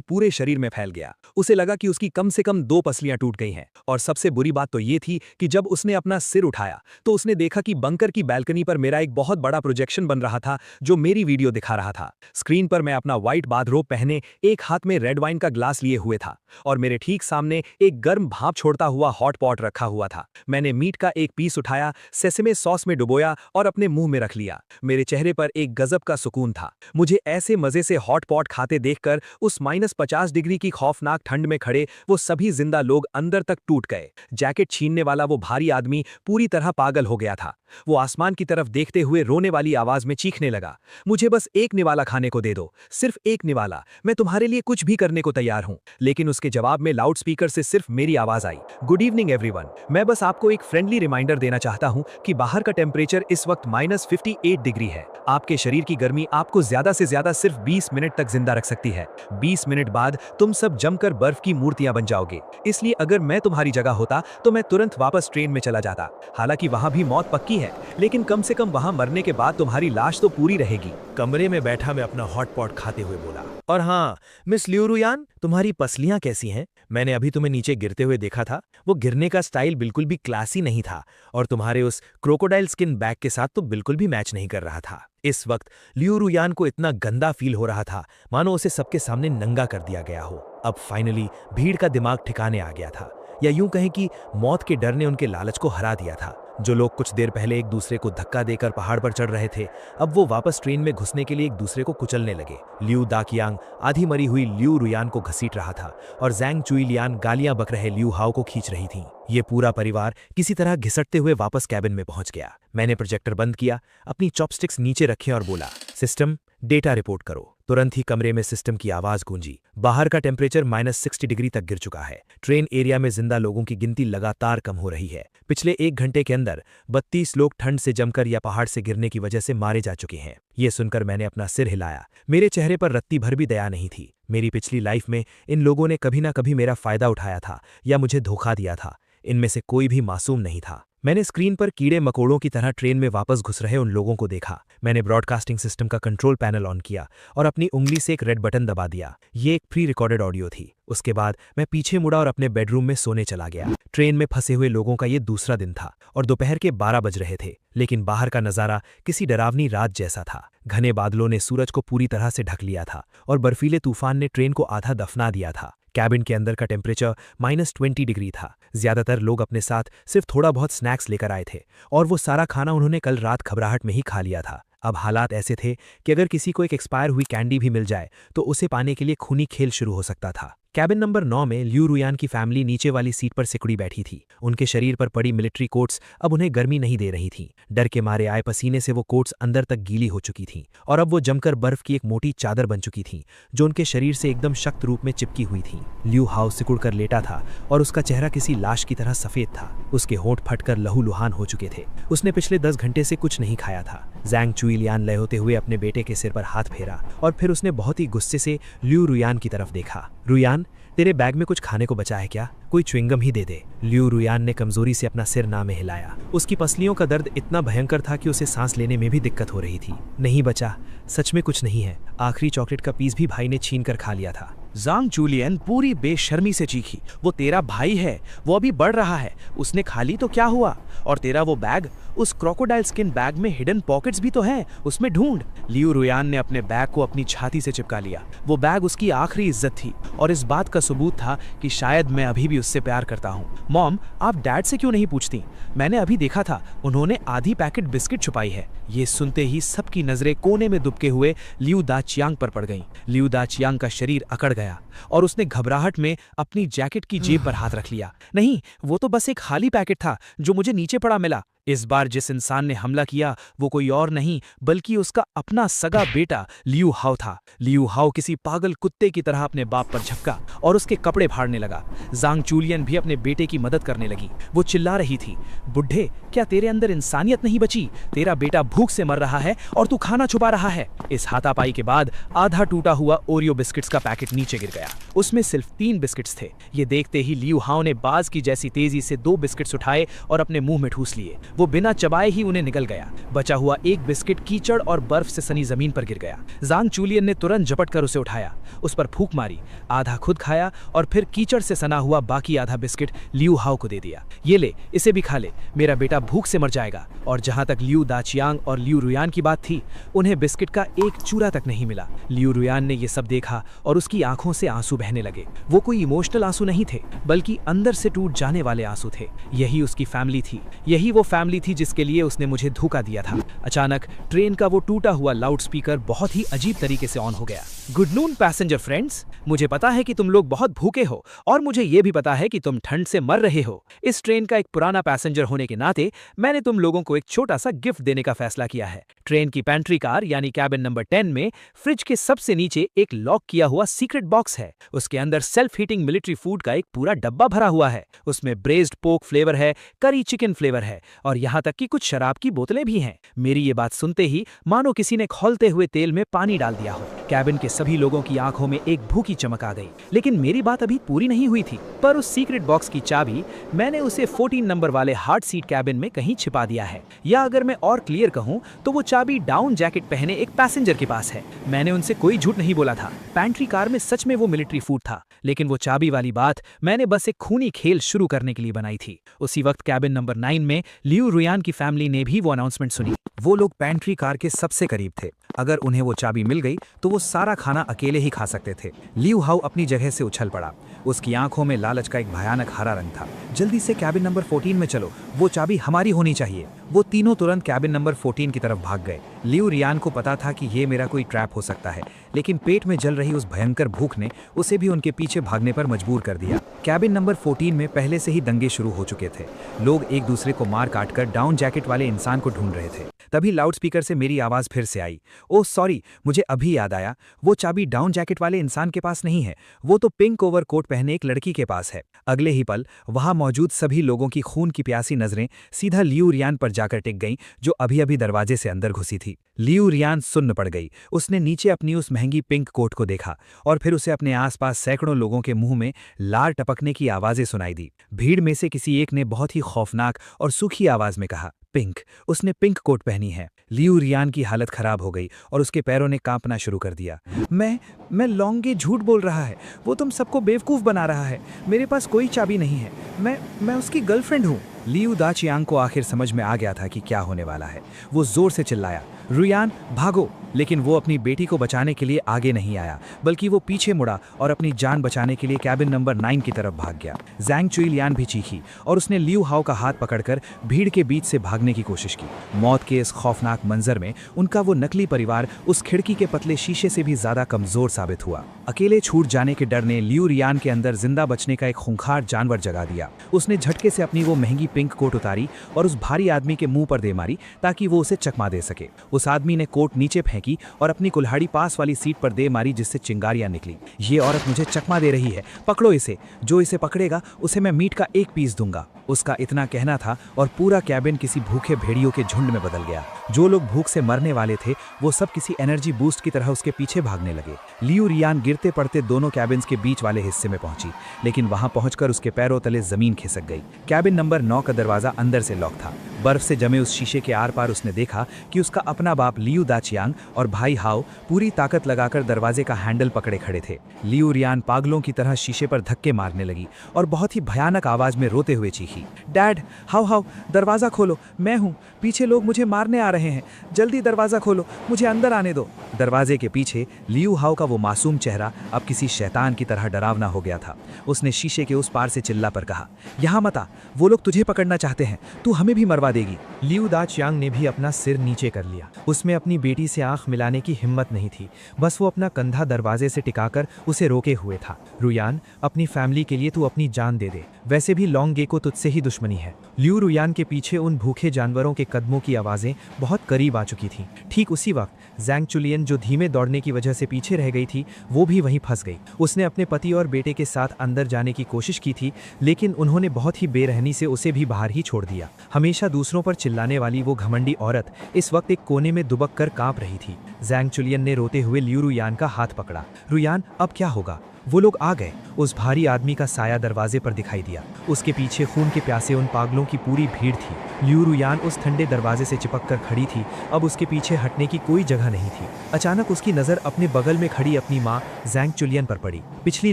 पूरे शरीर में फैल गया। उसे लगा कि उसकी कम से कम 2 पसलियां टूट गई हैं। और सबसे बुरी बात तो ये थी कि जब उसने अपना सिर उठाया तो उसने देखा कि बंकर की बैल्कनी पर मेरा एक बहुत बड़ा प्रोजेक्शन बन रहा था जो मेरी वीडियो दिखा रहा था। स्क्रीन पर मैं अपना व्हाइट बाथरोब पहने, एक हाथ में रेड वाइन का ग्लास लिए हुए था और मेरे ठीक सामने एक गर्म भाप छोड़ता हुआ हॉट पॉट रखा हुआ था। मैंने मीट का एक पीस उठाया, सेसेमे सॉस में डुबोया और अपने मुंह में रख लिया। मेरे चेहरे पर एक गजब का सुकून था। मुझे ऐसे मजे से हॉट पॉट खाते देखकर उस -50 डिग्री की खौफनाक ठंड में खड़े वो सभी जिंदा लोग अंदर तक टूट गए। जैकेट छीनने वाला वो भारी आदमी पूरी तरह पागल हो गया था। वो आसमान की तरफ देखते हुए रोने वाली आवाज में चीखने लगा, मुझे बस एक निवाला खाने को दे दो, सिर्फ एक निवाला, मैं तुम्हारे लिए कुछ भी करने को तैयार हूं। लेकिन उसके जवाब में लाउडस्पीकर से सिर्फ मेरी आवाज आई, गुड इवनिंग एवरीवन। मैं बस आपको एक फ्रेंडली रिमाइंडर देना चाहता हूं कि बाहर का टेम्परेचर इस वक्त -58 डिग्री है। आपके शरीर की गर्मी आपको ज्यादा से ज्यादा सिर्फ 20 मिनट तक जिंदा रख सकती है। 20 मिनट बाद तुम सब जमकर बर्फ की मूर्तियां बन जाओगे। इसलिए अगर मैं तुम्हारी जगह होता तो मैं तुरंत वापस ट्रेन में चला जाता। हालांकि वहां भी मौत पक्की है, लेकिन कम से कम वहां मरने के बाद तुम्हारी लाश तो पूरी रहेगी। कमरे में बैठा मैं अपना हॉट पॉट खाते हुए बोला, और हाँ मिस लियू रुयान, तुम्हारी पसलियां कैसी हैं? मैंने अभी तुम्हें नीचे गिरते हुए देखा था। वो गिरने का स्टाइल बिल्कुल भी क्लासी नहीं था और तुम्हारे उस क्रोकोडाइल स्किन बैग के साथ तो बिल्कुल भी मैच नहीं कर रहा था। इस वक्त लियू रुयान को इतना गंदा फील हो रहा था मानो उसे सबके सामने नंगा कर दिया गया हो। अब फाइनली भीड़ का दिमाग ठिकाने आ गया था, या यूं कहें कि मौत के डर ने उनके लालच को हरा दिया था। जो लोग कुछ देर पहले एक दूसरे को धक्का देकर पहाड़ पर चढ़ रहे थे, अब वो वापस ट्रेन में घुसने के लिए एक दूसरे को कुचलने लगे। लियू दाकियांग आधी मरी हुई लियू रुयान को घसीट रहा था और जैंग चुईलियान गालियां बक रहे लियू हाओ को खींच रही थीं। ये पूरा परिवार किसी तरह घिसटते हुए वापस कैबिन में पहुंच गया। मैंने प्रोजेक्टर बंद किया, अपनी चॉपस्टिक्स नीचे रखे और बोला, सिस्टम डेटा रिपोर्ट करो। तुरंत ही कमरे में सिस्टम की आवाज गूंजी। बाहर का टेम्परेचर -60 डिग्री तक गिर चुका है। ट्रेन एरिया में जिंदा लोगों की गिनती लगातार कम हो रही है। पिछले 1 घंटे के अंदर 32 लोग ठंड से जमकर या पहाड़ से गिरने की वजह से मारे जा चुके हैं। ये सुनकर मैंने अपना सिर हिलाया। मेरे चेहरे पर रत्ती भर भी दया नहीं थी। मेरी पिछली लाइफ में इन लोगों ने कभी ना कभी मेरा फायदा उठाया था या मुझे धोखा दिया था। इनमें से कोई भी मासूम नहीं था। मैंने स्क्रीन पर कीड़े मकोड़ों की तरह ट्रेन में वापस घुस रहे उन लोगों को देखा। मैंने ब्रॉडकास्टिंग सिस्टम का कंट्रोल पैनल ऑन किया और अपनी उंगली से एक रेड बटन दबा दिया। ये एक प्री रिकॉर्डेड ऑडियो थी। उसके बाद मैं पीछे मुड़ा और अपने बेडरूम में सोने चला गया। ट्रेन में फंसे हुए लोगों का ये दूसरा दिन था और दोपहर के 12 बज रहे थे, लेकिन बाहर का नजारा किसी डरावनी रात जैसा था। घने बादलों ने सूरज को पूरी तरह से ढक लिया था और बर्फीले तूफान ने ट्रेन को आधा दफना दिया था। कैबिन के अंदर का टेम्परेचर -20 डिग्री था। ज्यादातर लोग अपने साथ सिर्फ थोड़ा बहुत स्नैक्स लेकर आए थे और वो सारा खाना उन्होंने कल रात घबराहट में ही खा लिया था। अब हालात ऐसे थे कि अगर किसी को एक एक्सपायर हुई कैंडी भी मिल जाए तो उसे पाने के लिए खूनी खेल शुरू हो सकता था। कैबिन नंबर 9 में लियू रुयान की फैमिली नीचे वाली सीट पर सिकुड़ी बैठी थी। उनके शरीर पर पड़ी मिलिट्री कोट्स अब उन्हें गर्मी नहीं दे रही थीं। डर के मारे आए पसीने से वो कोट्स अंदर तक गीली हो चुकी थीं और अब वो जमकर बर्फ की एक मोटी चादर बन चुकी थीं जो उनके शरीर से एकदम सख्त रूप में चिपकी हुई थी। लियू हाउ सिकुड़ कर लेटा था और उसका चेहरा किसी लाश की तरह सफेद था। उसके होंठ फटकर लहूलुहान हो चुके थे। उसने पिछले 10 घंटे से कुछ नहीं खाया था। जैंग चुइलियान लय होते हुए अपने बेटे के सिर पर हाथ फेरा और फिर उसने बहुत ही गुस्से से लियू रुयान की तरफ देखा। रुयान, तेरे बैग में कुछ खाने को बचा है क्या? कोई च्युइंगम ही दे दे। लियू रुयान ने कमजोरी से अपना सिर ना में हिलाया। उसकी पसलियों का दर्द इतना भयंकर था कि उसे सांस लेने में भी दिक्कत हो रही थी। नहीं बचा, सच में कुछ नहीं है। आखिरी चॉकलेट का पीस भी भाई ने छीन कर खा लिया था। जांग चुलियन पूरी बेशर्मी से चीखी। वो तेरा भाई है, वो अभी बढ़ रहा है, उसने खा ली तो क्या हुआ? और तेरा वो बैग, उस क्रोकोडाइल स्किन बैग में हिडन पॉकेट्स भी तो हैं, उसमें ढूंढ। लियू रुयान ने अपने बैग को अपनी छाती से चिपका लिया। वो बैग उसकी आखिरी इज्जत थी और इस बात का सबूत था कि शायद मैं अभी भी उससे प्यार करता हूँ। मॉम, आप डैड से क्यों नहीं पूछती? मैंने अभी देखा था, उन्होंने आधी पैकेट बिस्किट छुपाई है। ये सुनते ही सबकी नजरें कोने में दुबके हुए लियू दाचियांग पर पड़ गईं। लियू दाचियांग का शरीर अकड़ गया और उसने घबराहट में अपनी जैकेट की जेब पर हाथ रख लिया। नहीं, वो तो बस एक खाली पैकेट था जो मुझे नीचे पड़ा मिला। इस बार जिस इंसान ने हमला किया वो कोई और नहीं बल्कि उसका अपना सगा बेटा लियू हाउ था। लियू हाउ किसी पागल कुत्ते की तरह अपने बाप पर झपका और उसके कपड़े फाड़ने लगा। जांग चुलियन भी अपने बेटे की मदद करने लगी। वो चिल्ला रही थी, बुढ़े, क्या तेरे अंदर इंसानियत नहीं बची? तेरा बेटा भूख से मर रहा है और तू खाना छुपा रहा है। इस हाथापाई के बाद आधा टूटा हुआ ओरियो बिस्किट्स का पैकेट नीचे गिर गया। उसमें सिर्फ 3 बिस्किट्स थे। ये देखते ही लियू हाउ ने बाज की जैसी तेजी से 2 बिस्किट्स उठाए और अपने मुंह में ठूस लिए। वो बिना चबाए ही उन्हें निगल गया। बचा हुआ एक बिस्किट कीचड़ और बर्फ से सनी जमीन पर गिर गया। जांग चुलियन ने तुरंत झपट कर उसे उठाया, उस पर फूंक मारी, आधा खुद खाया और फिर कीचड़ से सना हुआ बाकी आधा बिस्किट लियू हाउ को दे दिया। ये ले, इसे भी खा ले, मेरा बेटा भूख से मर जाएगा। और जहां तक लियू दाचियांग और लियू रुयान की बात थी, उन्हें बिस्किट का एक चूरा तक नहीं मिला। लियू रुयान ने यह सब देखा और उसकी आंखों से आंसू बहने लगे। वो कोई इमोशनल आंसू नहीं थे बल्कि अंदर से टूट जाने वाले आंसू थे। यही उसकी फैमिली थी, यही वो फैमिली थी जिसके लिए उसने मुझे धोखा दिया था। अचानक ट्रेन का वो टूटा हुआ लाउडस्पीकर बहुत ही अजीब तरीके से ऑन हो गया। गुड नून पैसेंजर फ्रेंड्स, मुझे पता है कि तुम लोग बहुत भूखे हो और मुझे ये भी पता है कि तुम ठंड से मर रहे हो। इस ट्रेन का एक पुराना पैसेंजर होने के नाते मैंने तुम लोगों को एक छोटा सा गिफ्ट देने का फैसला किया है। ट्रेन की पेंट्री कार यानी कैबिन नंबर 10 में फ्रिज के सबसे नीचे एक लॉक किया हुआ सीक्रेट बॉक्स है। उसके अंदर सेल्फ हीटिंग मिलिट्री फूड का एक पूरा डब्बा भरा हुआ है। उसमें ब्रेज्ड पोर्क फ्लेवर है, करी चिकन फ्लेवर है और यहाँ तक कि कुछ शराब की बोतलें भी हैं। मेरी ये बात सुनते ही मानो किसी ने खौलते हुए तेल में पानी डाल दिया हो। कैबिन के सभी लोगों की आंखों में एक भूखी चमक आ गई। लेकिन मेरी बात अभी पूरी नहीं हुई थी। पर उस सीक्रेट बॉक्स की चाबी मैंने उसे 14 नंबर वाले हार्ड सीट कैबिन में कहीं छिपा दिया है। या अगर मैं और क्लियर कहूं तो वो चाबी डाउन जैकेट पहने एक पैसेंजर के पास है। मैंने उनसे कोई झूठ नहीं बोला था। पेंट्री कार में सच में वो मिलिट्री फूड था, लेकिन वो चाबी वाली बात मैंने बस एक खूनी खेल शुरू करने के लिए बनाई थी। उसी वक्त कैबिन नंबर 9 में लियू रुयान की फैमिली ने भी वो अनाउंसमेंट सुनी। वो लोग पेंट्री कार के सबसे करीब थे। अगर उन्हें वो चाबी मिल गई तो वो सारा खाना अकेले ही खा सकते थे। लियू हाउ अपनी जगह से उछल पड़ा। उसकी आंखों में लालच का एक भयानक हरा रंग था। जल्दी से कैबिन नंबर 14 में चलो, वो चाबी हमारी होनी चाहिए। वो तीनों तुरंत कैबिन नंबर 14 की तरफ भाग गए। लियू रियान को पता था कि ये मेरा कोई ट्रैप हो सकता है, लेकिन पेट में जल रही उस भयंकर भूख ने उसे भी उनके पीछे भागने पर मजबूर कर दिया। कैबिन नंबर 14 में पहले से ही दंगे शुरू हो चुके थे। लोग एक दूसरे को मार काट कर डाउन जैकेट वाले इंसान को ढूंढ रहे थे। तभी लाउडस्पीकर से मेरी आवाज फिर से आई, ओह सॉरी, मुझे अभी याद आया, वो चाबी डाउन जैकेट वाले इंसान के पास नहीं है, वो तो पिंक ओवरकोट पहने एक लड़की के पास है। अगले ही पल वहां मौजूद सभी लोगों की खून की प्यासी नजरें सीधा लियू रियान पर जाकर टिक गईं, जो अभी अभी दरवाजे से अंदर घुसी थी। लियू रियान सुन्न पड़ गई। उसने नीचे अपनी उस महंगी पिंक कोट को देखा और फिर उसे अपने आसपास सैकड़ों लोगों के मुंह में लार टपकने की आवाजें सुनाई दी। भीड़ में से किसी एक ने बहुत ही खौफनाक और सूखी आवाज में कहा, पिंक, उसने पिंक कोट पहनी है। लियू रियान की हालत खराब हो गई और उसके पैरों ने कांपना शुरू कर दिया। मैं लॉन्गे झूठ बोल रहा है, वो तुम सबको बेवकूफ बना रहा है, मेरे पास कोई चाबी नहीं है, मैं उसकी गर्लफ्रेंड हूँ। लियू दाचियांग को आखिर समझ में आ गया था कि क्या होने वाला है। वो जोर से चिल्लाया, रुयान भागो। लेकिन वो अपनी बेटी को बचाने के लिए आगे नहीं आया, बल्कि वो पीछे मुड़ा और अपनी जान बचाने के लिए कैबिन नंबर 9 की तरफ भाग गया। जैंग चुइलियान भी चीखी और उसने लियू हाओ का हाथ पकड़कर भीड़ के बीच से भागने की कोशिश की। मौत के इस खौफनाक मंजर में उनका वो नकली परिवार उस खिड़की के पतले शीशे से भी ज्यादा कमजोर साबित हुआ। अकेले छूट जाने के डर ने लियू रियान के अंदर जिंदा बचने का एक खूंखार जानवर जगा दिया। उसने झटके से अपनी वो महंगी पिंक कोट उतारी और उस भारी आदमी के मुंह पर दे मारी ताकि वो उसे चकमा दे सके। उस आदमी ने कोट नीचे फेंकी और अपनी कुल्हाड़ी पास वाली सीट पर दे मारी, जिससे चिंगारियां निकली। ये औरत मुझे चकमा दे रही है, पकड़ो इसे, जो इसे पकड़ेगा उसे मैं मीट का एक पीस दूंगा। उसका इतना कहना था और पूरा कैबिन किसी भूखे भेड़ियों के झुंड में बदल गया। जो लोग भूख से मरने वाले थे वो सब किसी एनर्जी बूस्ट की तरह उसके पीछे भागने लगे। लियू रियान गिरते पड़ते दोनों कैबिन्स के बीच वाले हिस्से में पहुंची, लेकिन वहां पहुंचकर उसके पैरों तले जमीन खिसक गई। कैबिन नंबर 9 का दरवाजा अंदर से लॉक था। बर्फ से जमे उस शीशे के आर पार उसने देखा कि उसका अपना बाप लियू दाचियांग और भाई हाओ पूरी ताकत लगाकर दरवाजे का हैंडल पकड़े खड़े थे। लियू रियान पागलों की तरह शीशे पर धक्के मारने लगी और बहुत ही भयानक आवाज में रोते हुए चीखी, डैड, हाओ हाओ, दरवाजा खोलो, मैं हूं, पीछे लोग मुझे मारने आ रहे हैं, जल्दी दरवाजा खोलो, मुझे अंदर आने दो। दरवाजे के पीछे लियू हाओ का वो मासूम चेहरा अब किसी शैतान की तरह डरावना हो गया था। उसने शीशे के उस पार से चिल्ला पर कहा, यहाँ मत आ, वो लोग तुझे पकड़ना चाहते हैं, तू हमें भी मरवा देगी। लियू दाचियांग ने भी अपना सिर नीचे कर लिया। उसमें अपनी बेटी से आंख मिलाने की हिम्मत नहीं थी, बस वो अपना कंधा दरवाजे से टिकाकर उसे रोके हुए था। रुयान, अपनी फैमिली के लिए तू अपनी जान दे दे, वैसे भी लॉन्गे को तुझसे ही दुश्मनी है। लियू रुयान के पीछे उन भूखे जानवरों के कदमों की आवाजें बहुत करीब आ चुकी थीं। ठीक उसी वक्त जैंग चुलियन, जो धीमे दौड़ने की वजह से पीछे रह गई थी, वो भी वहीं फंस गई। उसने अपने पति और बेटे के साथ अंदर जाने की कोशिश की थी, लेकिन उन्होंने बहुत ही बेरहमी से उसे भी बाहर ही छोड़ दिया। हमेशा दूसरों पर चिल्लाने वाली वो घमंडी औरत इस वक्त एक कोने में दुबक कर कांप रही थी। जैंग चुलियन ने रोते हुए लियू रुयान का हाथ पकड़ा। रुयान, अब क्या होगा? वो लोग आ गए। उस भारी आदमी का साया दरवाजे पर दिखाई दिया। उसके पीछे खून के प्यासे उन पागलों की पूरी भीड़ थी। लियू रुयान उस ठंडे दरवाजे से चिपक कर खड़ी थी। अब उसके पीछे हटने की कोई जगह नहीं थी। अचानक उसकी नज़र अपने बगल में खड़ी अपनी माँ जैंग चुलियन पर पड़ी। पिछली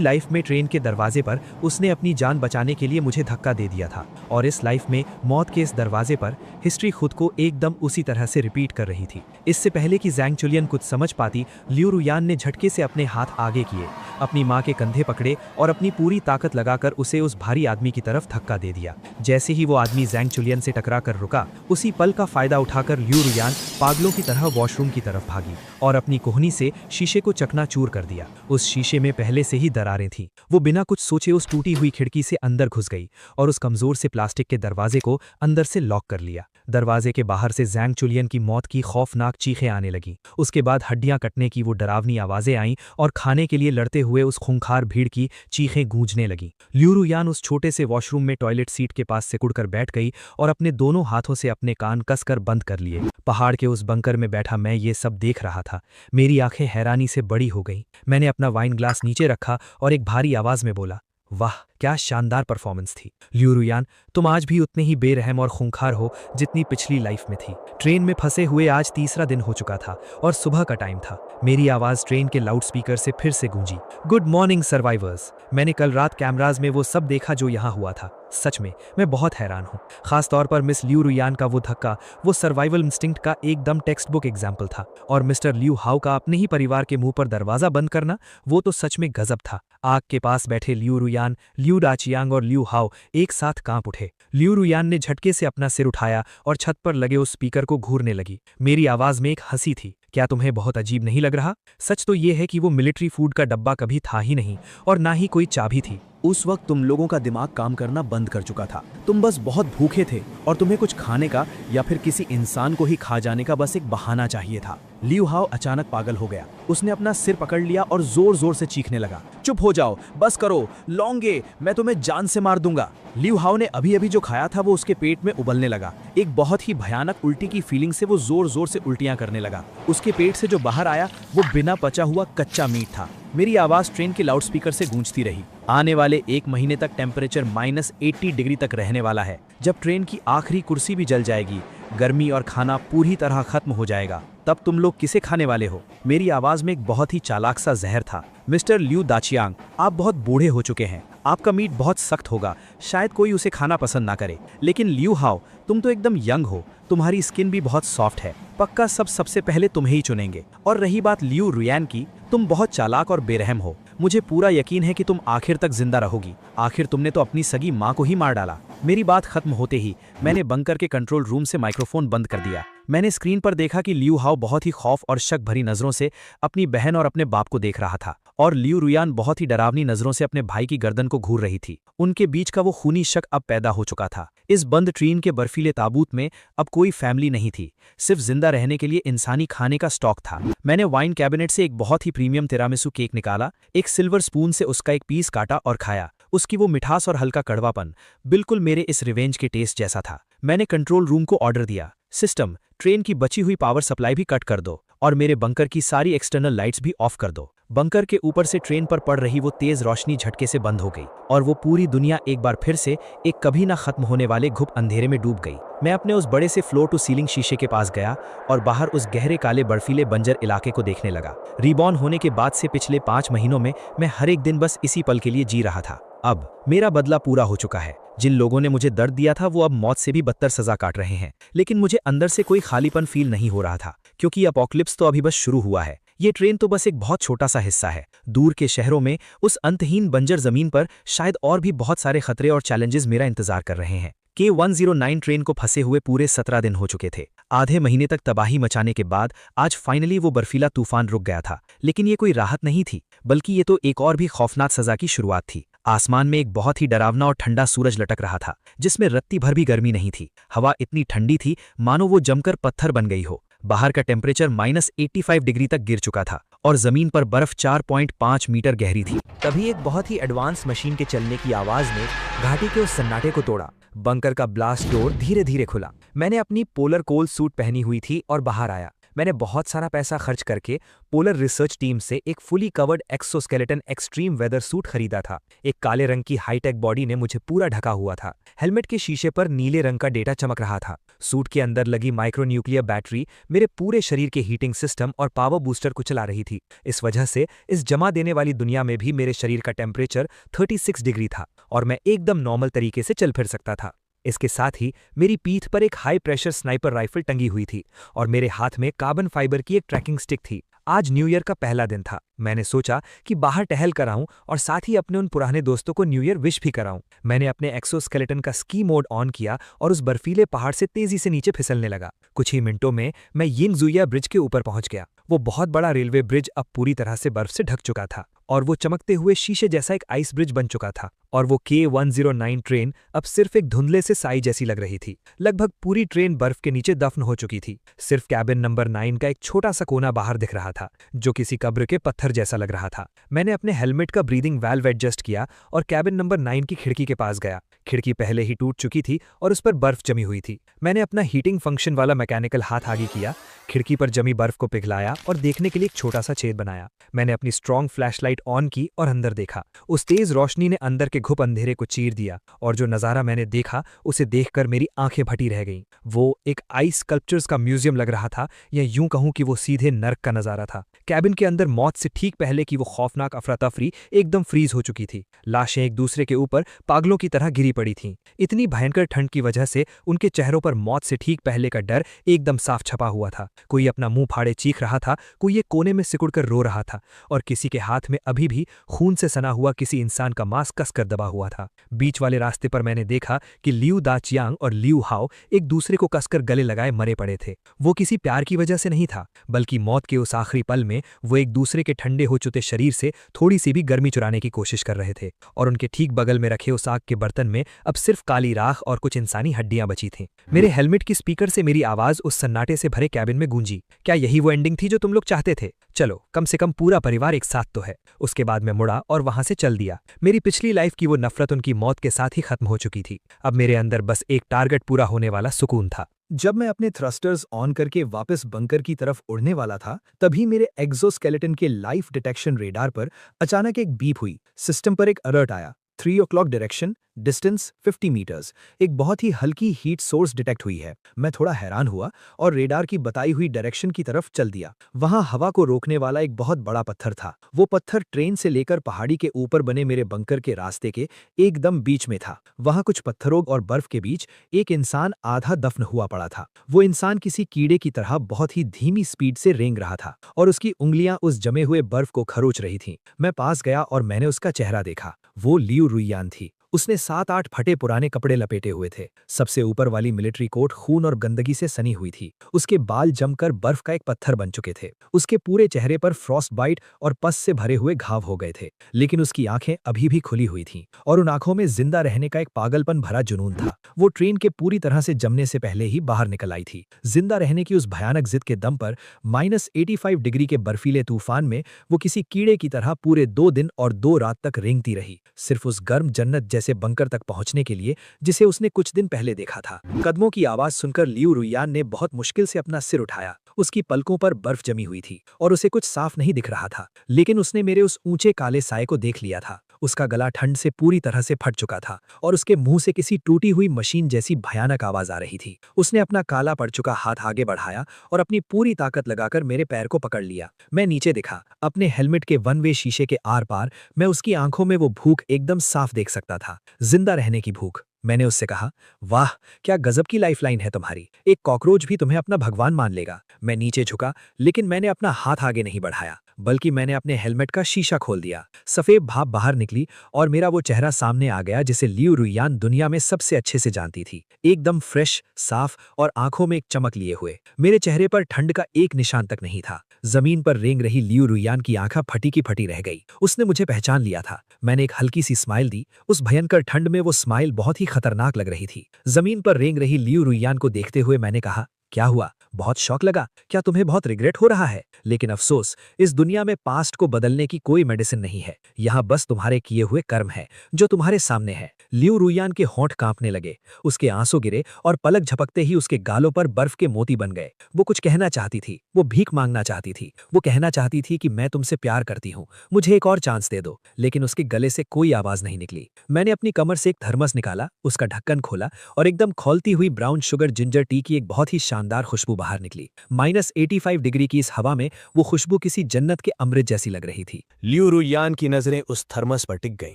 लाइफ में ट्रेन के दरवाजे पर उसने अपनी जान बचाने के लिए मुझे धक्का दे दिया था, और इस लाइफ में मौत के इस दरवाजे पर हिस्ट्री खुद को एकदम उसी तरह से रिपीट कर रही थी। इससे पहले कि जैंग चुलियन कुछ समझ पाती, लियू रुयान ने झटके से अपने हाथ आगे किए, अपनी माँ के कंधे पकड़े और अपनी पूरी ताकत लगाकर उसे उस भारी आदमी की तरफ धक्का दे दिया। जैसे ही वो आदमी जैंग चुलियन से टकरा कर रुका, उसी पल का फायदा उठाकर लियू रुयान पागलों की तरह वॉशरूम की तरफ भागी और अपनी कोहनी से शीशे को चकनाचूर कर दिया। उस शीशे में पहले से ही दरारें थीं। वो बिना कुछ सोचे उस टूटी हुई खिड़की से अंदर घुस गई और उस कमजोर से प्लास्टिक के दरवाजे को अंदर से लॉक कर लिया। दरवाजे के बाहर से जैंग चुलियन की मौत की खौफनाक चीखें आने लगीं। उसके बाद हड्डियां कटने की वो डरावनी आवाजें आईं और खाने के लिए लड़ते हुए उस खूंखार भीड़ की चीखें गूंजने लगीं। लियू रुयान उस छोटे से वॉशरूम में टॉयलेट सीट के पास सिकुड़कर बैठ गई और अपने दोनों हाथों से अपने कान कसकर बंद कर लिए। पहाड़ के उस बंकर में बैठा मैं ये सब देख रहा था। मेरी आंखें हैरानी से बड़ी हो गईं। मैंने अपना वाइन ग्लास नीचे रखा और एक भारी आवाज में बोला, वाह, क्या शानदार परफॉर्मेंस थी। लियू रुयान, तुम आज भी उतने ही बेरहम और खूंखार हो जितनी पिछली लाइफ में थी। ट्रेन में फंसे हुए आज तीसरा दिन हो चुका था और सुबह का टाइम था। मेरी आवाज ट्रेन के लाउडस्पीकर से फिर से गूंजी, गुड मॉर्निंग सर्वाइवर्स। मैंने कल रात कैमराज में वो सब देखा जो यहाँ हुआ था। सच में मैं बहुत हैरान हूँ। खास तौर पर मिस लियू रुयान का वो धक्का, वो सर्वाइवल इंस्टिंक्ट का एकदम टेक्स्ट बुक एग्जाम्पल था। और मिस्टर लियू हाओ का अपने ही परिवार के मुंह पर दरवाजा बंद करना, वो तो सच में गजब था। आग के पास बैठे लियू रुयान, लियू दाचियांग और लियू हाओ एक साथ कांप उठे। लियू रुयान ने झटके से अपना सिर उठाया और छत पर लगे उस स्पीकर को घूरने लगी। मेरी आवाज में एक हंसी थी। क्या तुम्हें बहुत अजीब नहीं लग रहा? सच तो ये है कि वो मिलिट्री फूड का डब्बा कभी था ही नहीं और ना ही कोई चाबी थी। उस वक्त तुम लोगों का दिमाग काम करना बंद कर चुका था। तुम बस बहुत भूखे थे और तुम्हें कुछ खाने का या फिर किसी इंसान को ही खा जाने का बस एक बहाना चाहिए था। लियू हाओ अचानक पागल हो गया। उसने अपना सिर पकड़ लिया और जोर जोर से चीखने लगा, चुप हो जाओ, बस करो, लौंगे, मैं तुम्हें जान से मार दूंगा। लियू हाओ ने अभी अभी जो खाया था वो उसके पेट में उबलने लगा। एक बहुत ही भयानक उल्टी की फीलिंग से वो जोर जोर से उल्टियां करने लगा। उसके पेट से जो बाहर आया वो बिना पचा हुआ कच्चा मीट था। मेरी आवाज ट्रेन के लाउडस्पीकर से गूंजती रही। आने वाले 1 महीने तक टेम्परेचर -80 डिग्री तक रहने वाला है। जब ट्रेन की आखिरी कुर्सी भी जल जाएगी, गर्मी और खाना पूरी तरह खत्म हो जाएगा, तब तुम लोग किसे खाने वाले हो? मेरी आवाज में एक बहुत ही चालाक सा जहर था। मिस्टर लियू दाचियांग, आप बहुत बूढ़े हो चुके हैं। आपका मीट बहुत सख्त होगा, शायद कोई उसे खाना पसंद ना करे। लेकिन लियू हाओ, तुम तो एकदम यंग हो, तुम्हारी स्किन भी बहुत सॉफ्ट है, पक्का सबसे पहले तुम्हें ही चुनेंगे। और रही बात लियू रुयान की, तुम बहुत चालाक और बेरहम हो, मुझे पूरा यकीन है कि तुम आखिर तक जिंदा रहोगी। आखिर तुमने तो अपनी सगी माँ को ही मार डाला। मेरी बात खत्म होते ही मैंने बंकर के कंट्रोल रूम से माइक्रोफोन बंद कर दिया। मैंने स्क्रीन पर देखा कि लियू हाओ बहुत ही खौफ और शक भरी नजरों से अपनी बहन और अपने बाप को देख रहा था, और लियू रुयान बहुत ही डरावनी नजरों से अपने भाई की गर्दन को घूर रही थी। उनके बीच का वो खूनी शक अब पैदा हो चुका था। इस बंद ट्रेन के बर्फीले ताबूत में अब कोई फैमिली नहीं थी, सिर्फ जिंदा रहने के लिए इंसानी खाने का स्टॉक था। मैंने वाइन कैबिनेट से एक बहुत ही प्रीमियम तिरामिसू केक निकाला, एक सिल्वर स्पून से उसका एक पीस काटा और खाया। उसकी वो मिठास और हल्का कड़वापन बिल्कुल मेरे इस रिवेंज के टेस्ट जैसा था। मैंने कंट्रोल रूम को ऑर्डर दिया, सिस्टम, ट्रेन की बची हुई पावर सप्लाई भी कट कर दो और मेरे बंकर की सारी एक्सटर्नल लाइट्स भी ऑफ कर दो। बंकर के ऊपर से ट्रेन पर पड़ रही वो तेज रोशनी झटके से बंद हो गई और वो पूरी दुनिया एक बार फिर से एक कभी ना खत्म होने वाले घुप अंधेरे में डूब गई। मैं अपने उस बड़े से फ्लोर टू सीलिंग शीशे के पास गया और बाहर उस गहरे काले बर्फीले बंजर इलाके को देखने लगा। रीबॉर्न होने के बाद से पिछले 5 महीनों में मैं हर एक दिन बस इसी पल के लिए जी रहा था। अब मेरा बदला पूरा हो चुका है। जिन लोगों ने मुझे दर्द दिया था वो अब मौत से भी बदतर सजा काट रहे हैं, लेकिन मुझे अंदर से कोई खालीपन फील नहीं हो रहा था, क्योंकि अपोकलिप्स तो अभी बस शुरू हुआ है। ये ट्रेन तो बस एक बहुत छोटा सा हिस्सा है। दूर के शहरों में उस अंतहीन बंजर जमीन पर शायद और भी बहुत सारे खतरे और चैलेंजेस मेरा इंतजार कर रहे हैं। K109 ट्रेन को फंसे हुए पूरे 17 दिन हो चुके थे। आधे महीने तक तबाही मचाने के बाद आज फाइनली वो बर्फीला तूफान रुक गया था। लेकिन ये कोई राहत नहीं थी, बल्कि ये तो एक और भी खौफनाक सजा की शुरुआत थी। आसमान में एक बहुत ही डरावना और ठंडा सूरज लटक रहा था, जिसमें रत्ती भर भी गर्मी नहीं थी। हवा इतनी ठंडी थी मानो वो जमकर पत्थर बन गई हो। बाहर का टेम्परेचर -85 डिग्री तक गिर चुका था और जमीन पर बर्फ 4.5 मीटर गहरी थी। तभी एक बहुत ही एडवांस मशीन के चलने की आवाज ने घाटी के उस सन्नाटे को तोड़ा। बंकर का ब्लास्ट डोर धीरे धीरे खुला। मैंने अपनी पोलर कोल सूट पहनी हुई थी और बाहर आया। मैंने बहुत सारा पैसा खर्च करके पोलर रिसर्च टीम से एक fully covered exoskeleton extreme weather suit खरीदा था। एक काले रंग की हाईटेक बॉडी ने मुझे पूरा ढका हुआ था। हेलमेट के शीशे पर नीले रंग का डेटा चमक रहा था। सूट के अंदर लगी माइक्रोन्यूक्लियर बैटरी मेरे पूरे शरीर के हीटिंग सिस्टम और पावर बूस्टर को चला रही थी। इस वजह से इस जमा देने वाली दुनिया में भी मेरे शरीर का टेम्परेचर 36 डिग्री था और मैं एकदम नॉर्मल तरीके से चल फिर सकता था। इसके साथ ही मेरी पीठ पर एक हाई प्रेशर स्नाइपर राइफल टंगी हुई थी और मेरे हाथ में कार्बन फाइबर की एक ट्रैकिंग स्टिक थी। आज न्यू ईयर का पहला दिन था। मैंने सोचा कि बाहर टहल कर आऊं और साथ ही अपने उन पुराने दोस्तों को न्यू ईयर विश भी कराऊं। मैंने अपने एक्सोस्केलेटन का स्की मोड ऑन किया और उस बर्फीले पहाड़ से तेजी से नीचे फिसलने लगा। कुछ ही मिनटों में मैं यिंगजुइया ब्रिज के ऊपर पहुंच गया। वो बहुत बड़ा रेलवे ब्रिज अब पूरी तरह से बर्फ से ढक चुका था और वो चमकते हुए शीशे जैसा एक आइस ब्रिज बन चुका था। और वो K109 ट्रेन अब सिर्फ एक धुंधले से साई जैसी लग रही थी। लगभग पूरी ट्रेन बर्फ के नीचे दफन हो चुकी थी। सिर्फ कैबिन नंबर 9 का एक छोटा सा कोना बाहर दिख रहा था, जो किसी कब्र के पत्थर जैसा लग रहा था। मैंने अपने हेलमेट का ब्रीदिंग वाल्व एडजस्ट किया और कैबिन नंबर 9 की खिड़की के पास गया। खिड़की पहले ही टूट चुकी थी और उस पर बर्फ जमी हुई थी। मैंने अपना हीटिंग फंक्शन वाला मैकेनिकल हाथ आगे किया, खिड़की पर जमी बर्फ को पिघलाया और देखने के लिए एक छोटा सा छेद बनाया। मैंने अपनी स्ट्रॉन्ग फ्लैशलाइट ऑन की और अंदर देखा। उस तेज रोशनी ने अंदर के घुप अंधेरे को चीर दिया और जो नजारा मैंने देखा उसे देखकर मेरी आंखें फटी रह गईं। वो एक आइस स्कल्पचर्स का म्यूजियम लग रहा था, या यूं कहूं कि वो सीधे नर्क का नजारा था। कैबिन के अंदर मौत से ठीक पहले की वो खौफनाक अफरा तफरी एकदम फ्रीज हो चुकी थी। लाशें एक दूसरे के ऊपर पागलों की तरह गिरी पड़ी थीं। इतनी भयंकर ठंड की वजह से उनके चेहरों पर मौत से ठीक पहले का डर एकदम साफ छपा हुआ था। कोई अपना मुंह फाड़े चीख रहा था, कोई एक कोने में सिकुड़कर रो रहा था और किसी के हाथ में अभी भी खून से सना हुआ किसी इंसान का मांस कसकर दबा हुआ था। बीच वाले रास्ते पर मैंने देखा कि लियू दाचियांग और लियू हाओ एक दूसरे को कसकर गले लगाए मरे पड़े थे। वो किसी प्यार की वजह से नहीं था, बल्कि मौत के उस आखिरी पल में वो एक दूसरे के ठंडे हो चुके शरीर से थोड़ी सी भी गर्मी चुराने की कोशिश कर रहे थे। और उनके ठीक बगल में रखे उस आग के बर्तन में अब सिर्फ काली राख और कुछ इंसानी हड्डियां बची थीं। मेरे हेलमेट की स्पीकर से मेरी आवाज उस सन्नाटे से भरे कैबिन में गूंजी। क्या यही वो एंडिंग थी जो तुम लोग चाहते थे? चलो, कम से कम पूरा परिवार एक साथ तो है। उसके बाद मैं मुड़ा और वहां से चल दिया। मेरी पिछली लाइफ की वो नफरत उनकी मौत के साथ ही खत्म हो चुकी थी। अब मेरे अंदर बस एक टारगेट पूरा होने वाला सुकून था। जब मैं अपने थ्रस्टर्स ऑन करके वापस बंकर की तरफ उड़ने वाला था, तभी मेरे एक्सोस्केलेटन के लाइफ डिटेक्शन रेडार पर अचानक एक बीप हुई। सिस्टम पर एक अलर्ट आया, 3 o'clock डायरेक्शन, डिस्टेंस 50 मीटर्स। एक बहुत ही हल्की हीट सोर्स डिटेक्ट हुई है। मैं थोड़ा हैरान हुआ और रेडार की बताई हुई डायरेक्शन की तरफ चल दिया। वहां हवा को रोकने वाला एक बहुत बड़ा पत्थर था। वो पत्थर ट्रेन से लेकर पहाड़ी के ऊपर बने मेरे बंकर के रास्ते के एकदम बीच में था। वहां कुछ पत्थरों और बर्फ के बीच एक इंसान आधा दफन हुआ पड़ा था। वो इंसान किसी कीड़े की तरह बहुत ही धीमी स्पीड से रेंग रहा था और उसकी उंगलियां उस जमे हुए बर्फ को खरोच रही थीं। मैं पास गया और मैंने उसका चेहरा देखा। वो लियू रुइयान थी। उसने 7-8 फटे पुराने कपड़े लपेटे हुए थे। सबसे ऊपर वाली मिलिट्री कोट खून और गंदगी से सनी हुई थी। उसके बाल जमकर बर्फ का एक पत्थर बन चुके थे। उसके पूरे चेहरे पर फ्रॉस्ट बाइट और पस से भरे हुए घाव हो गए थे, लेकिन उसकी आंखें अभी भी खुली हुई थीं और उन आंखों में जिंदा रहने का एक पागलपन भरा जुनून था। वो ट्रेन के पूरी तरह से जमने से पहले ही बाहर निकल आई थी। जिंदा रहने की उस भयानक जिद के दम पर -85 डिग्री के बर्फीले तूफान में वो किसी कीड़े की तरह पूरे 2 दिन और 2 रात तक रेंगती रही, सिर्फ उस गर्म जन्नत जैसे बंकर तक पहुंचने के लिए जिसे उसने कुछ दिन पहले देखा था। कदमों की आवाज सुनकर लियू रुइयान ने बहुत मुश्किल से अपना सिर उठाया। उसकी पलकों पर बर्फ जमी हुई थी और उसे कुछ साफ नहीं दिख रहा था, लेकिन उसने मेरे उस ऊंचे काले साए को देख लिया था। उसका गला ठंड से पूरी तरह से फट चुका था और उसके मुंह से किसी टूटी हुई मशीन जैसी भयानक आवाज आ रही थी। उसने अपना काला पड़ चुका हाथ आगे बढ़ाया और अपनी पूरी ताकत लगाकर मेरे पैर को पकड़ लिया। मैं नीचे दिखा। अपने हेलमेट के वन वे शीशे के आर पार मैं उसकी आंखों में वो भूख एकदम साफ देख सकता था, जिंदा रहने की भूख। मैंने उससे कहा, वाह क्या गजब की लाइफलाइन है तुम्हारी। एक कॉकरोच भी तुम्हें अपना भगवान मान लेगा। मैं नीचे झुका, लेकिन मैंने अपना हाथ आगे नहीं बढ़ाया, बल्कि मैंने अपने हेलमेट का शीशा खोल दिया। सफेद भाप बाहर निकली और मेरा वो चेहरा सामने आ गया जिसे लियू रुइयान दुनिया में सबसे अच्छे से जानती थी। एकदम फ्रेश, साफ और आंखों में एक चमक लिए हुए। मेरे चेहरे पर ठंड का एक निशान तक नहीं था। जमीन पर रेंग रही लियू रुइयान की आंखें फटी की फटी रह गई। उसने मुझे पहचान लिया था। मैंने एक हल्की सी स्माइल दी। उस भयंकर ठंड में वो स्माइल बहुत ही खतरनाक लग रही थी। जमीन पर रेंग रही लियू रुइयान को देखते हुए मैंने कहा, क्या हुआ? बहुत शौक लगा? क्या तुम्हें बहुत रिग्रेट हो रहा है? लेकिन अफसोस, इस दुनिया में पास्ट को बदलने की कोई मेडिसिन नहीं है। यहाँ बस तुम्हारे किए हुए कर्म है जो तुम्हारे सामने है। लियू रुइयान के होंठ कांपने लगे। उसके आंसू गिरे और पलक झपकते ही उसके गालों पर बर्फ के मोती बन गए। वो कुछ कहना चाहती थी। वो भीख मांगना चाहती थी। वो कहना चाहती थी कि मैं तुमसे प्यार करती हूँ, मुझे एक और चांस दे दो। लेकिन उसके गले से कोई आवाज नहीं निकली। मैंने अपनी कमर से एक थर्मस निकाला, उसका ढक्कन खोला और एकदम खौलती हुई ब्राउन शुगर जिंजर टी की एक बहुत ही शानदार खुशबू बाहर निकली। -85 डिग्री की इस हवा में वो खुशबू किसी जन्नत के अमृत जैसी लग रही थी। लियू रुइयान की नजरें उस थर्मस पर टिक गईं।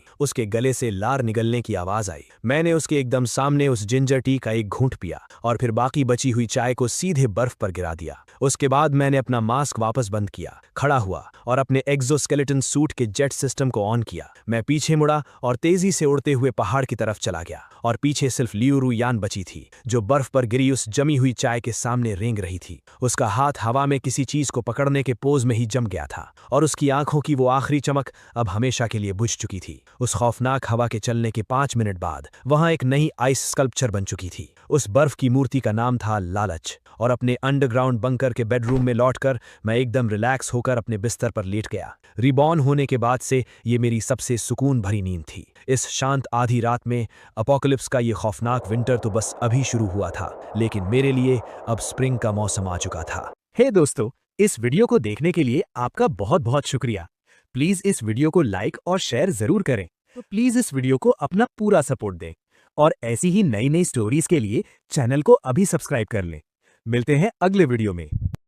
उसके गले से लार निगलने की आवाज आई। मैंने उसके एकदम सामने उस जिंजर टी का एक घूंट पिया और फिर बाकी बची हुई चाय को सीधे बर्फ पर गिरा दिया। उसके बाद मैंने अपना मास्क वापस बंद किया, खड़ा हुआ और अपने एक्सोस्केलेटन सूट के जेट सिस्टम को ऑन किया। मैं पीछे मुड़ा और तेजी से उड़ते हुए पहाड़ की तरफ चला गया और पीछे सिर्फ लियू रुइयान बची थी, जो बर्फ पर गिरी उस जमी हुई चाय के सामने रेंग रही थी। उसका हाथ हवा में किसी चीज को पकड़ने के पोज में ही जम गया था और उसकी आंखों की वो आखिरी चमक अब हमेशा के लिए बुझ चुकी थी। उस खौफनाक हवा के चलने के 5 मिनट बाद वहां एक नई आइस स्कल्पचर बन चुकी थी। उस बर्फ की मूर्ति का नाम था लालच। और अपने अंडरग्राउंड बंकर के बेडरूम में लौटकर मैं एकदम रिलैक्स होकर अपने बिस्तर पर लेट गया। रिबॉर्न होने के बाद से ये मेरी सबसे सुकून भरी नींद थी। इस शांत आधी रात में अपोकलिप्स का ये खौफनाक विंटर तो बस अभी शुरू हुआ था, लेकिन मेरे लिए अब स्प्रिंग का मौसम आ चुका था। हे दोस्तों, इस वीडियो को देखने के लिए आपका बहुत बहुत शुक्रिया। प्लीज इस वीडियो को लाइक और शेयर जरूर करें। तो प्लीज इस वीडियो को अपना पूरा सपोर्ट दें और ऐसी ही नई नई स्टोरीज के लिए चैनल को अभी सब्सक्राइब कर लें। मिलते हैं अगले वीडियो में।